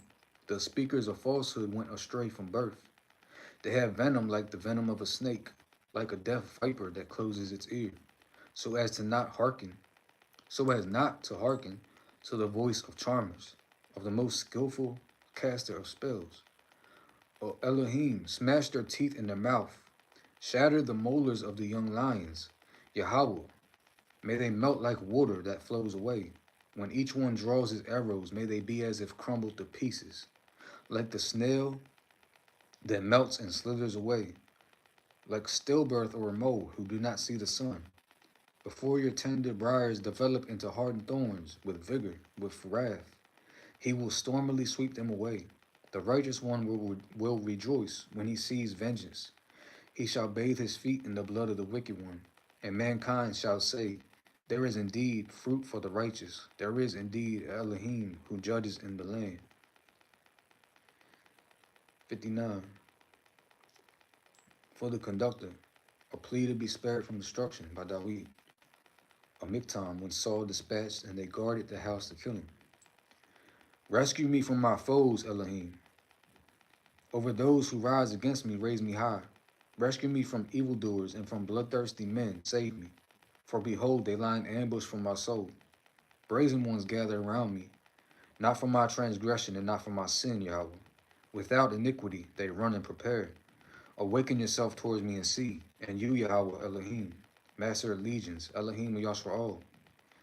The speakers of falsehood went astray from birth. They have venom like the venom of a snake, like a deaf viper that closes its ear, so as not to hearken to the voice of charmers, of the most skillful caster of spells. O Elohim, smash their teeth in their mouth, shatter the molars of the young lions. Yahweh, may they melt like water that flows away. When each one draws his arrows, may they be as if crumbled to pieces, like the snail that melts and slithers away, like stillbirth or a mole who do not see the sun. Before your tender briars develop into hardened thorns, with vigor, with wrath, he will stormily sweep them away. The righteous one will rejoice when he sees vengeance. He shall bathe his feet in the blood of the wicked one, and mankind shall say, there is indeed fruit for the righteous. There is indeed Elohim who judges in the land. 59. For the conductor, a plea to be spared from destruction by Dawid. A Miktam when Saul dispatched and they guarded the house to kill him. Rescue me from my foes, Elohim. Over those who rise against me, raise me high. Rescue me from evildoers and from bloodthirsty men, save me. For behold, they lie in ambush for my soul. Brazen ones gather around me, not for my transgression and not for my sin, Yahweh. Without iniquity, they run and prepare. Awaken yourself towards me and see, and you, Yahweh Elohim, Master of legions, Elohim Yashra'al.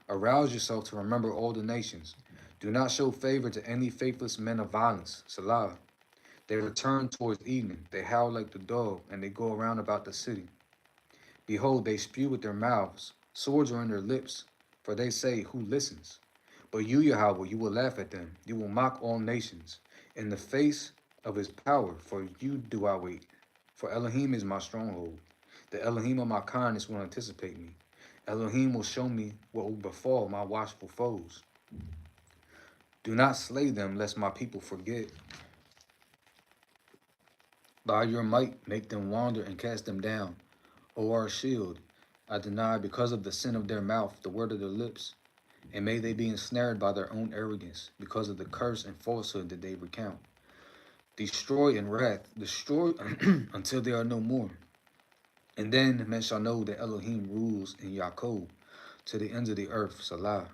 Arouse yourself to remember all the nations. Do not show favor to any faithless men of violence, Salah. They return towards evening, they howl like the dog, and they go around about the city. Behold, they spew with their mouths, swords are in their lips, for they say, who listens? But you, Yahweh, you will laugh at them, you will mock all nations. In the face of his power, for you do I wait. For Elohim is my stronghold. The Elohim of my kindness will anticipate me. Elohim will show me what will befall my watchful foes. Do not slay them, lest my people forget. By your might, make them wander and cast them down. O our shield, I deny because of the sin of their mouth, the word of their lips. And may they be ensnared by their own arrogance, because of the curse and falsehood that they recount. Destroy in wrath, destroy until there are no more. And then men shall know that Elohim rules in Yaakov to the ends of the earth, Salah.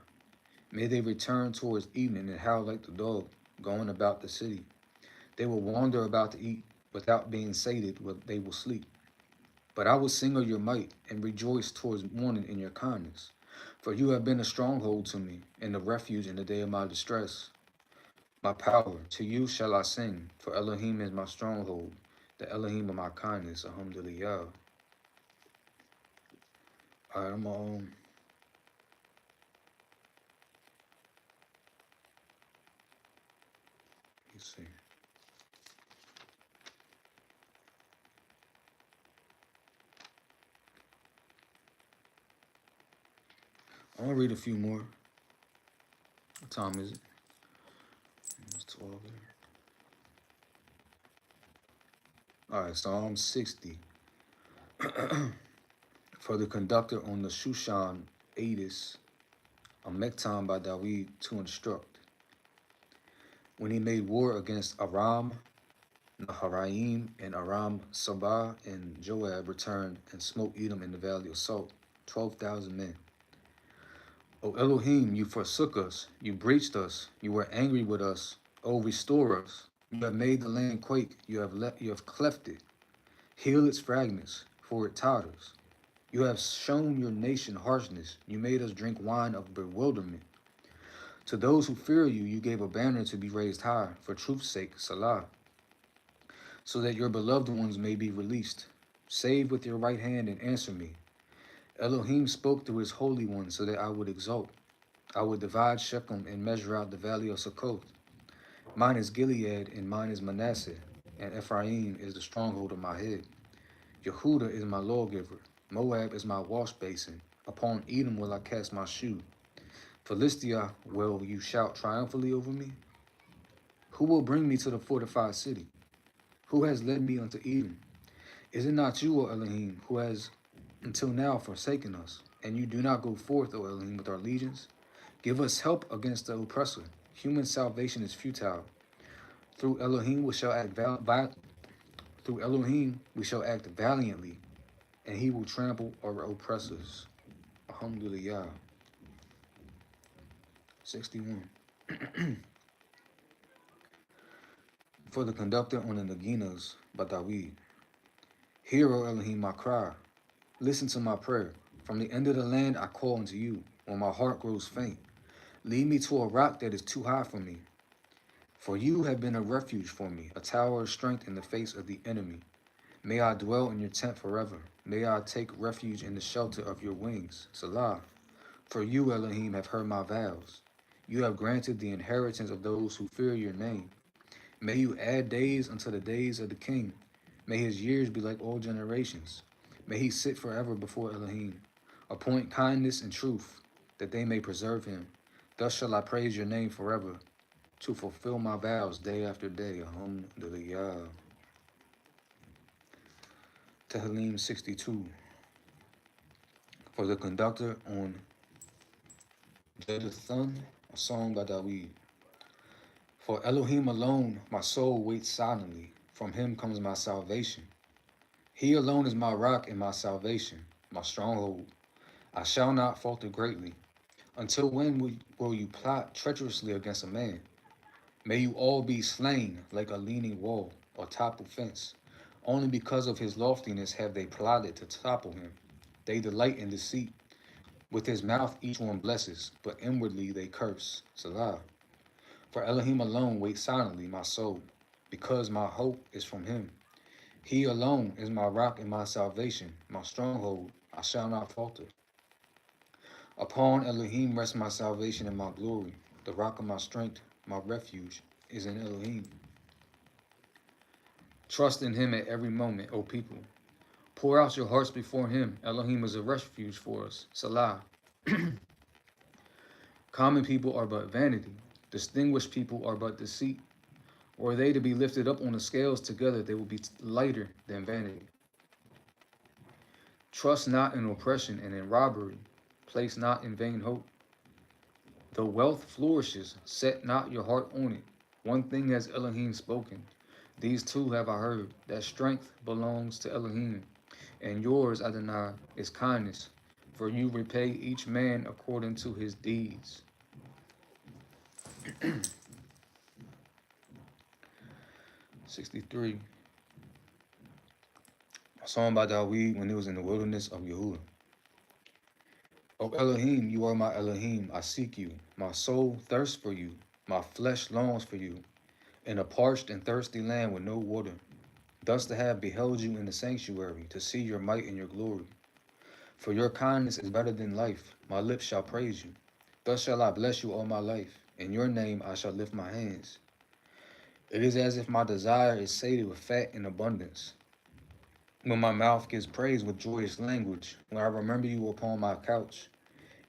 May they return towards evening and howl like the dog, going about the city. They will wander about to eat, without being sated, they will sleep. But I will sing of your might and rejoice towards morning in your kindness. For you have been a stronghold to me and a refuge in the day of my distress. My power, to you shall I sing, for Elohim is my stronghold, the Elohim of my kindness, Alhamdulillah. All right, let's see. I'm gonna read a few more. What time is it? It's 12 there. All right, Psalm 60. For the conductor on the Shushan Adis, a Mektam by Dawid to instruct. When he made war against Aram, Naharaim, and Aram Sabah, and Joab returned and smote Edom in the valley of Salt, 12,000 men. O Elohim, you forsook us, you breached us, you were angry with us. O restore us. You have made the land quake, you have cleft it. Heal its fragments, for it totters. You have shown your nation harshness, you made us drink wine of bewilderment. To those who fear you, you gave a banner to be raised high, for truth's sake, Salah, so that your beloved ones may be released. Save with your right hand and answer me. Elohim spoke through his Holy One so that I would exult. I would divide Shechem and measure out the valley of Succoth. Mine is Gilead and mine is Manasseh, and Ephraim is the stronghold of my head. Yehuda is my lawgiver. Moab is my wash basin. Upon Edom will I cast my shoe. Philistia, will you shout triumphantly over me? Who will bring me to the fortified city? Who has led me unto Edom? Is it not you, O Elohim, who has until now forsaken us? And you do not go forth, O Elohim, with our legions? Give us help against the oppressor. Human salvation is futile. Through Elohim we shall act through Elohim we shall act valiantly, and he will trample our oppressors. Alhamdulillah. 61. For the conductor on the Naginas, Batawi. Hear, O Elohim, my cry. Listen to my prayer. From the end of the land I call unto you, when my heart grows faint. Lead me to a rock that is too high for me. For you have been a refuge for me, a tower of strength in the face of the enemy. May I dwell in your tent forever. May I take refuge in the shelter of your wings. Salah. For you, Elohim, have heard my vows. You have granted the inheritance of those who fear your name. May you add days unto the days of the king. May his years be like all generations. May he sit forever before Elohim. Appoint kindness and truth, that they may preserve him. Thus shall I praise your name forever, to fulfill my vows day after day. Alhamdulillah. Tehillim 62. For the conductor on Jeduthun, a song by Dawid. For Elohim alone my soul waits silently. From him comes my salvation. He alone is my rock and my salvation, my stronghold. I shall not falter greatly. Until when will you plot treacherously against a man? May you all be slain like a leaning wall or toppled fence. Only because of his loftiness have they plotted to topple him. They delight in deceit. With his mouth each one blesses, but inwardly they curse. Salah. For Elohim alone waits silently my soul, because my hope is from him. He alone is my rock and my salvation, my stronghold. I shall not falter. Upon Elohim rests my salvation and my glory. The rock of my strength, my refuge, is in Elohim. Trust in him at every moment, O people. Pour out your hearts before him. Elohim is a refuge for us. Salah. Common people are but vanity. Distinguished people are but deceit. Were they to be lifted up on the scales together, they will be lighter than vanity. Trust not in oppression and in robbery. Place not in vain hope. Though wealth flourishes, set not your heart on it. One thing has Elohim spoken. These two have I heard, that strength belongs to Elohim, and yours, Adonai, is kindness, for you repay each man according to his deeds. 63. A song by Dawid when he was in the wilderness of Yehuda. O Elohim, you are my Elohim, I seek you. My soul thirsts for you, my flesh longs for you, in a parched and thirsty land with no water. Thus to have beheld you in the sanctuary, to see your might and your glory. For your kindness is better than life, my lips shall praise you. Thus shall I bless you all my life, in your name I shall lift my hands. It is as if my desire is sated with fat in abundance. When my mouth gives praise with joyous language, when I remember you upon my couch,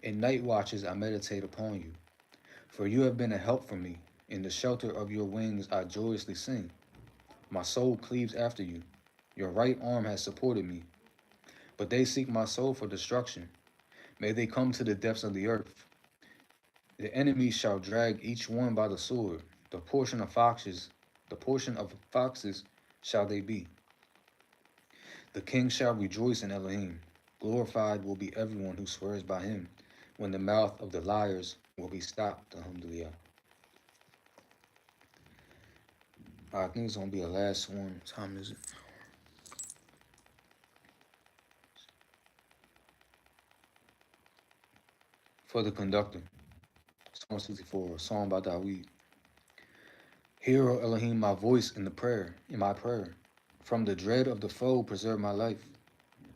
in night watches I meditate upon you. For you have been a help for me. In the shelter of your wings I joyously sing. My soul cleaves after you. Your right arm has supported me. But they seek my soul for destruction. May they come to the depths of the earth. The enemy shall drag each one by the sword. The portion of foxes shall they be. The king shall rejoice in Elohim. Glorified will be everyone who swears by him, when the mouth of the liars will be stopped. Alhamdulillah. I think it's going to be the last one. What time is it? For the conductor. Psalm 64, a song by Dawid. Hear, O Elohim, my voice in my prayer. From the dread of the foe, preserve my life.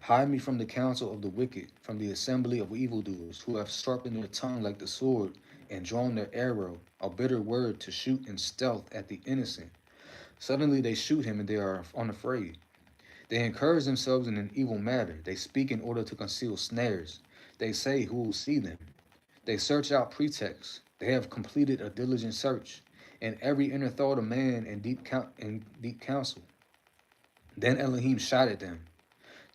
Hide me from the counsel of the wicked, from the assembly of evildoers, who have sharpened their tongue like the sword, and drawn their arrow, a bitter word to shoot in stealth at the innocent. Suddenly they shoot him, and they are unafraid. They encourage themselves in an evil matter. They speak in order to conceal snares. They say, who will see them? They search out pretexts. They have completed a diligent search, and every inner thought of man in deep counsel. Then Elohim shot at them.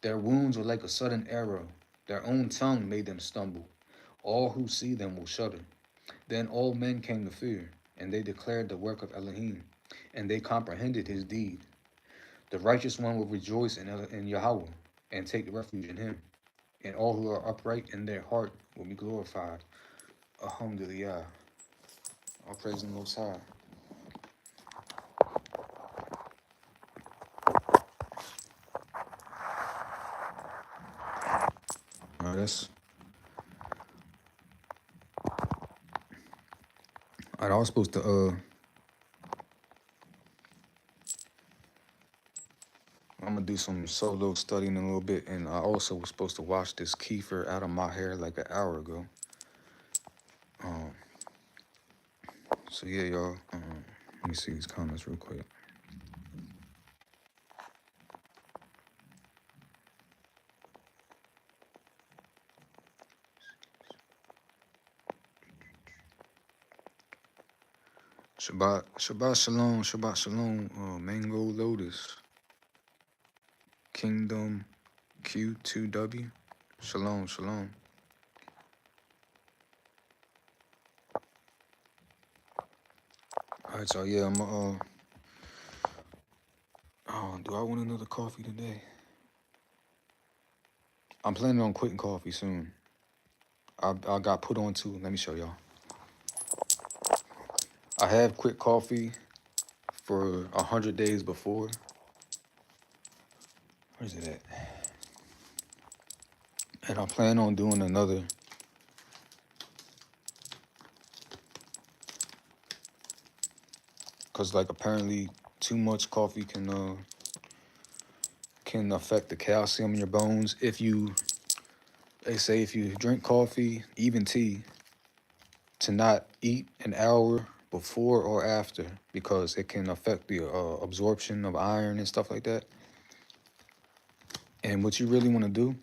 Their wounds were like a sudden arrow. Their own tongue made them stumble. All who see them will shudder. Then all men came to fear, and they declared the work of Elohim, and they comprehended his deed. The righteous one will rejoice in Yahweh, and take refuge in him, and all who are upright in their heart will be glorified. Alhamdulillah. All praise the Most High. That's. I was supposed to I'm gonna do some solo studying in a little bit, and I also was supposed to wash this kefir out of my hair like an hour ago. So yeah, y'all. Let me see these comments real quick. Shabbat Shalom, Mango Lotus, Kingdom Q2W, Shalom. All right, so yeah, I'm oh, do I want another coffee today? I'm planning on quitting coffee soon. I got put on to. Let me show y'all. I have quit coffee for 100 days before. Where's it at? And I plan on doing another. Cause like apparently too much coffee can affect the calcium in your bones. They say if you drink coffee, even tea, to not eat an hour before or after, because it can affect the absorption of iron and stuff like that. And what you really want to do,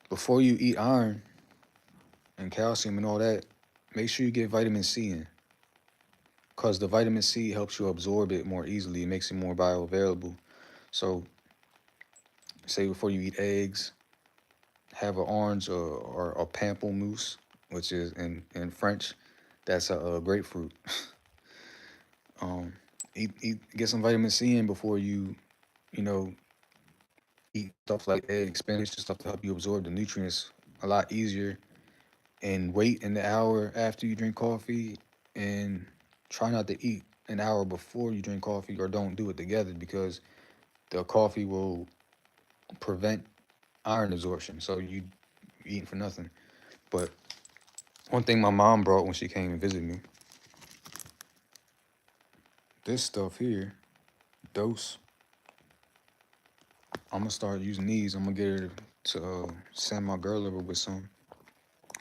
before you eat iron and calcium and all that, make sure you get vitamin C in. Because the vitamin C helps you absorb it more easily. It makes it more bioavailable. So, say before you eat eggs, have an orange or a pamplemousse, which is in French, that's a grapefruit. Get some vitamin C in before you eat stuff like eggs, spinach, and stuff to help you absorb the nutrients a lot easier. And wait an hour after you drink coffee, and try not to eat an hour before you drink coffee, or don't do it together, because the coffee will prevent iron absorption. So you eating for nothing. But one thing my mom brought when she came and visited me, this stuff here, dose. I'm gonna start using these. I'm gonna get her to send my girl over with some.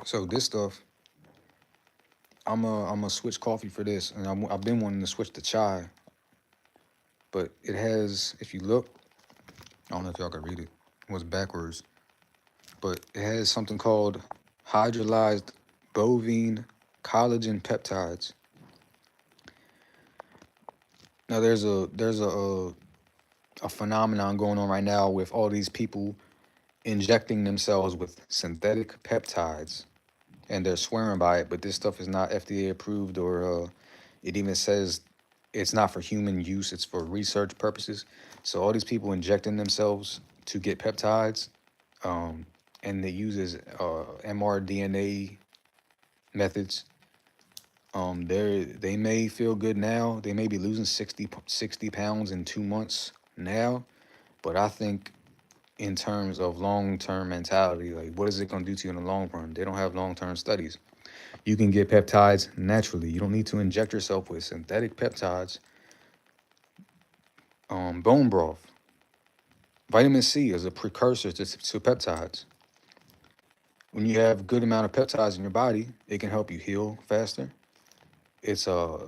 So this stuff, I'm a switch coffee for this, and I've been wanting to switch to chai, but it has, if you look, I don't know if y'all can read it. It was backwards, but it has something called hydrolyzed bovine collagen peptides. Now there's a phenomenon going on right now with all these people injecting themselves with synthetic peptides, and they're swearing by it, but this stuff is not FDA approved, or it even says it's not for human use, it's for research purposes. So all these people injecting themselves to get peptides, and they uses mRDNA methods. They may feel good now. They may be losing 60 pounds in 2 months now, but I think in terms of long-term mentality. Like, what is it going to do to you in the long run? They don't have long-term studies. You can get peptides naturally. You don't need to inject yourself with synthetic peptides. Bone broth. Vitamin C is a precursor to peptides. When you have a good amount of peptides in your body, it can help you heal faster. It's a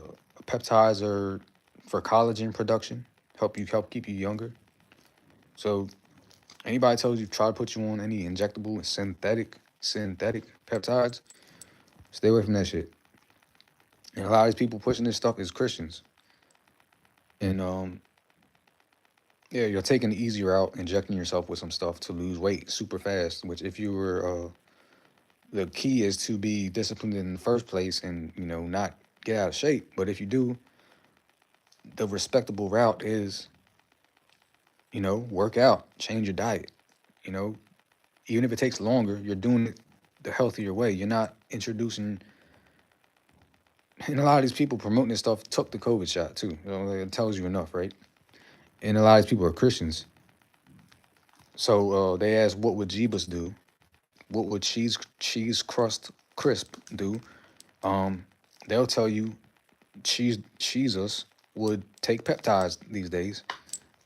peptides for collagen production, help keep you younger. So anybody tells you try to put you on any injectable synthetic peptides, stay away from that shit. And a lot of these people pushing this stuff is Christians. And yeah, you're taking the easy route, injecting yourself with some stuff to lose weight super fast. Which, if you were, the key is to be disciplined in the first place, and not get out of shape. But if you do, the respectable route is, work out, change your diet. You know, Even if it takes longer, you're doing it the healthier way. You're not introducing. And a lot of these people promoting this stuff took the COVID shot too. It tells you enough, right? And a lot of these people are Christians. So they asked, what would Jeebus do? What would cheese crust crisp do? Um, they'll tell you Jesus would take peptides these days.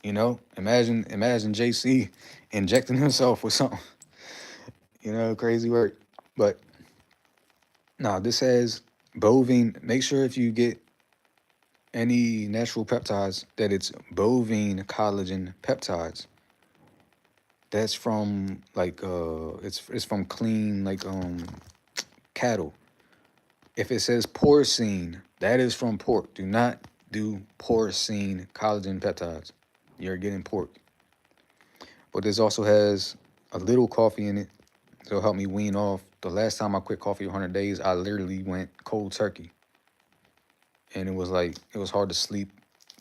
Imagine JC injecting himself with something. Crazy work. But no, this says bovine. Make sure if you get any natural peptides that it's bovine collagen peptides. That's from it's from clean cattle. If it says porcine, that is from pork. Do not do porcine collagen peptides. You're getting pork. But this also has a little coffee in it. So it'll help me wean off. The last time I quit coffee 100 days, I literally went cold turkey. And it was hard to sleep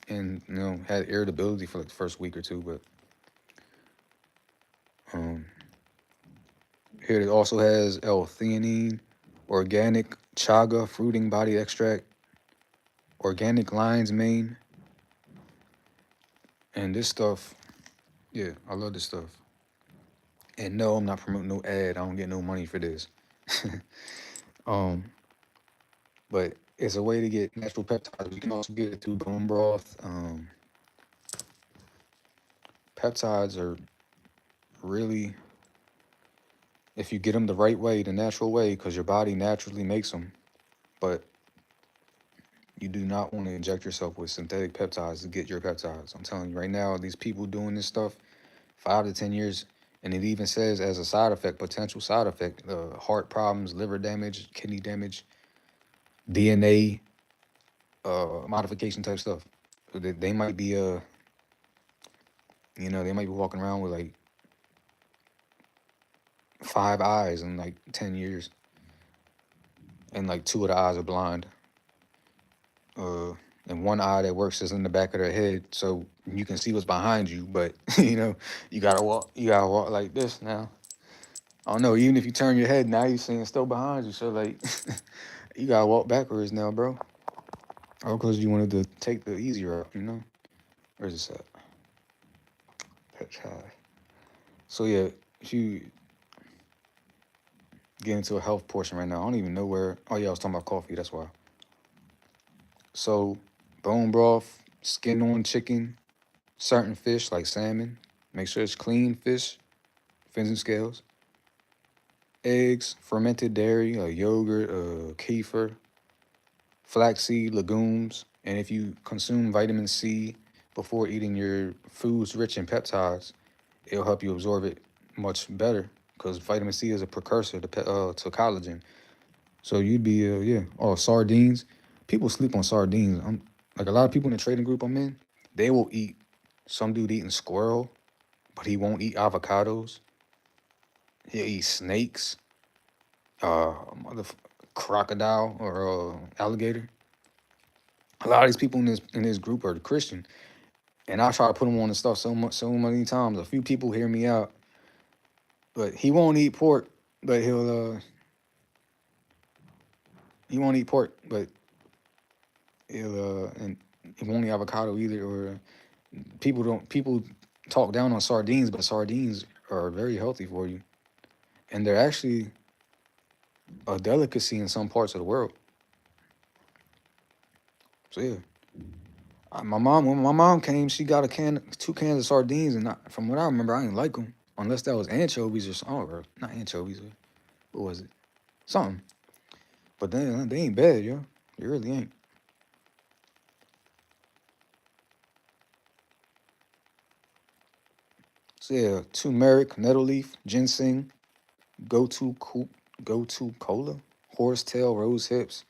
and, had irritability for like the first week or two. But here it also has L-theanine, organic chaga fruiting body extract, organic lion's mane. And this stuff, yeah, I love this stuff. And no, I'm not promoting no ad. I don't get no money for this. But it's a way to get natural peptides. You can also get it through bone broth. Peptides are really, if you get them the right way, the natural way, because your body naturally makes them. But you do not want to inject yourself with synthetic peptides to get your peptides. I'm telling you right now, these people doing this stuff, 5 to 10 years, and it even says as a side effect, potential side effect, heart problems, liver damage, kidney damage, DNA modification type stuff. So they might be they might be walking around with like 5 eyes in like 10 years, and like 2 of the eyes are blind. And one eye that works is in the back of their head, so you can see what's behind you, but you gotta walk like this now. I don't know, even if you turn your head now, you're seeing still behind you, so like you gotta walk backwards now, bro. All because you wanted to take the easy route, Where's this at? That's high. So yeah, if you get into a health portion right now, I don't even know where. Oh yeah, I was talking about coffee, that's why. So bone broth, skin on chicken, certain fish like salmon. Make sure it's clean fish, fins and scales. Eggs, fermented dairy, yogurt, kefir, flaxseed, legumes. And if you consume vitamin C before eating your foods rich in peptides, it'll help you absorb it much better, because vitamin C is a precursor to collagen. So you'd be sardines. People sleep on sardines. Like a lot of people in the trading group I'm in, they will eat. Some dude eating squirrel, but he won't eat avocados. He'll eat snakes, mother crocodile or alligator. A lot of these people in this group are Christian, and I try to put them on the stuff so many times. A few people hear me out, but he won't eat pork, but he won't eat pork, but and he won't eat avocado either. Or people talk down on sardines, but sardines are very healthy for you, and they're actually a delicacy in some parts of the world. So yeah, my mom when my mom came, she got 2 cans of sardines, and from what I remember, I didn't like them unless that was anchovies or something. Or not anchovies. What was it? Something. But they ain't bad, yo. They really ain't. So yeah, turmeric, nettle leaf, ginseng, go to cola, horsetail, rose hips.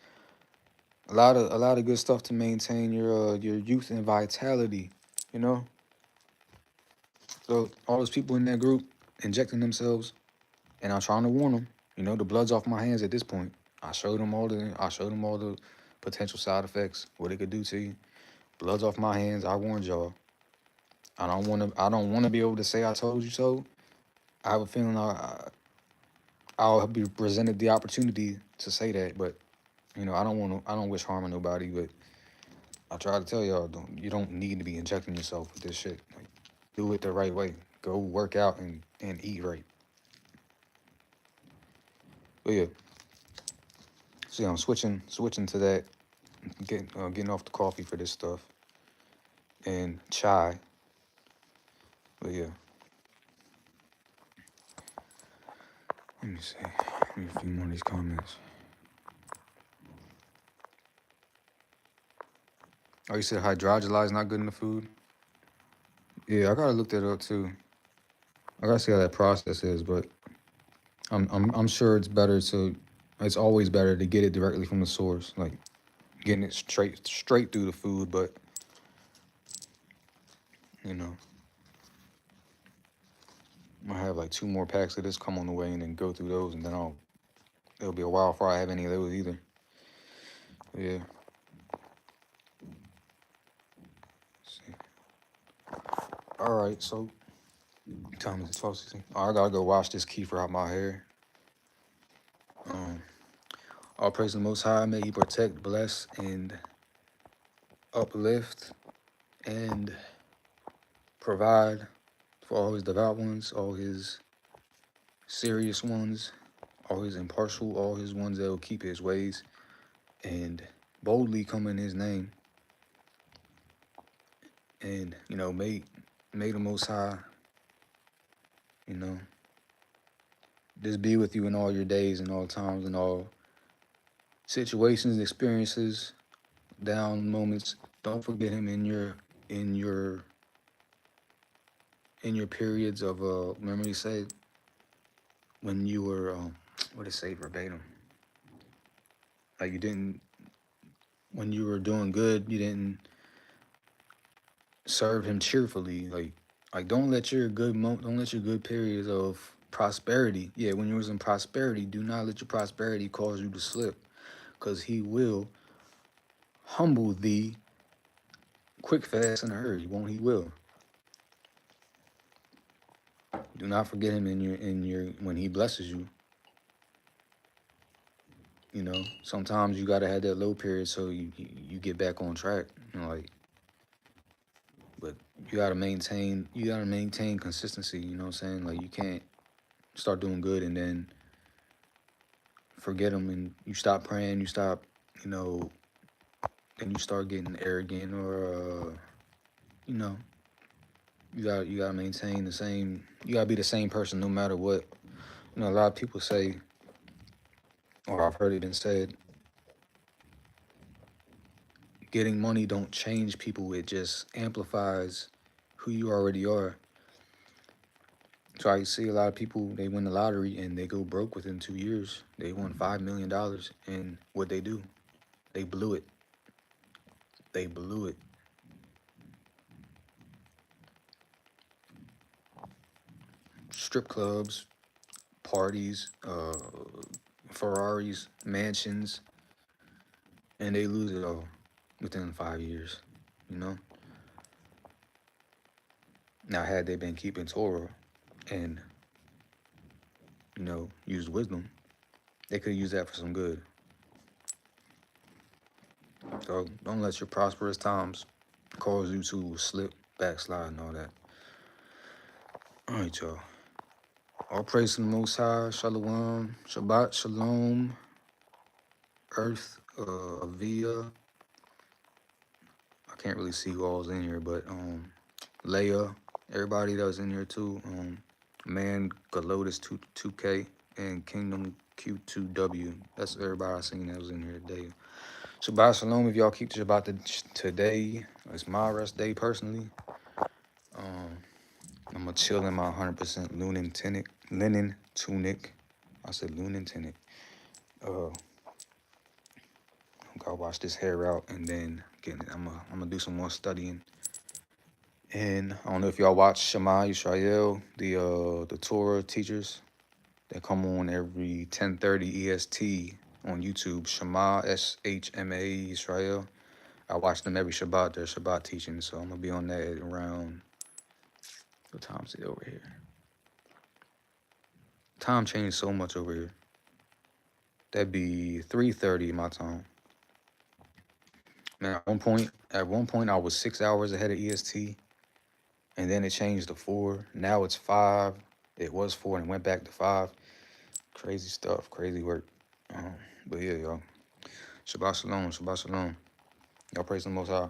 A lot of good stuff to maintain your youth and vitality. You know. So all those people in that group injecting themselves, and I'm trying to warn them. You know, the blood's off my hands at this point. I showed them all the potential side effects, what it could do to you. Blood's off my hands. I warned y'all. I don't want to be able to say I told you so. I have a feeling I'll be presented the opportunity to say that, but you know, I don't wish harm on nobody, but I try to tell y'all, you don't need to be injecting yourself with this shit. Like, do it the right way. Go work out and eat right. But yeah, so yeah, I'm switching to that, getting off the coffee for this stuff and chai. But yeah, let me see. Read a few more of these comments. Oh, you said hydrolyzed not good in the food? Yeah, I gotta look that up too. I gotta see how that process is, but I'm sure it's better to. It's always better to get it directly from the source, like getting it straight through the food. But you know, I have like 2 more packs of this come on the way, and then go through those, and then it'll be a while before I have any of those either. Yeah. Let's see. All right, so time is 12:16. I gotta go wash this kefir out my hair. All praise to the Most High. May He protect, bless, and uplift, and provide for all His devout ones, all His serious ones, all His impartial, all His ones that will keep His ways, and boldly come in His name. And you know, may the Most High, you know, just be with you in all your days and all times and all situations, experiences, down moments. Don't forget Him in your in your periods of remember He said when you were what did it say verbatim? Like you didn't when you were doing good, you didn't serve Him cheerfully. Like don't let your don't let your good periods of prosperity. Yeah, when you was in prosperity, do not let your prosperity cause you to slip, because He will humble thee quick, fast, in a hurry. Won't He will. Do not forget Him in your when He blesses you. You know, sometimes you gotta have that low period so you get back on track. You know, like, but you gotta maintain consistency. You know what I'm saying? Like you can't start doing good and then forget Him, and you stop praying, you stop, you know, and you start getting arrogant, or you know, you gotta maintain the same. You gotta be the same person no matter what. You know, a lot of people say, or I've heard it been said, getting money don't change people. It just amplifies who you already are. So I see a lot of people, they win the lottery and they go broke within 2 years. They won $5 million, and what they do, they blew it. They blew it. Strip clubs, parties, Ferraris, mansions, and they lose it all within 5 years. You know. Now, had they been keeping Torah and used wisdom, they could use that for some good. So don't let your prosperous times cause you to slip, backslide, and all that. All right, y'all. All praise to the Most High. Shalom. Shabbat Shalom. Earth. Avia. I can't really see who all's in here, but Leia. Everybody that was in here too. Man, Galotus 2K and Kingdom Q2W. That's everybody I seen that was in here today. Shabbat Shalom. If y'all keep the Shabbat today, it's my rest day personally. I'm gonna chill in my 100% linen tunic. I said linen tunic. I'm gonna wash this hair out and then I'm gonna do some more studying. And I don't know if y'all watch Shema Yisrael, the Torah teachers. They come on every 10:30 EST on YouTube. Shema SHMA Yisrael. I watch them every Shabbat. Their Shabbat teaching, so I'm gonna be on that around. What time is it over here? Time changed so much over here. That'd be 3:30 my time. Now, at one point, I was 6 hours ahead of EST, and then it changed to 4. Now it's 5. It was 4 and went back to 5. Crazy stuff, crazy work. But yeah, y'all. Shabbat Shalom, Shabbat Shalom. Y'all praise the Most High.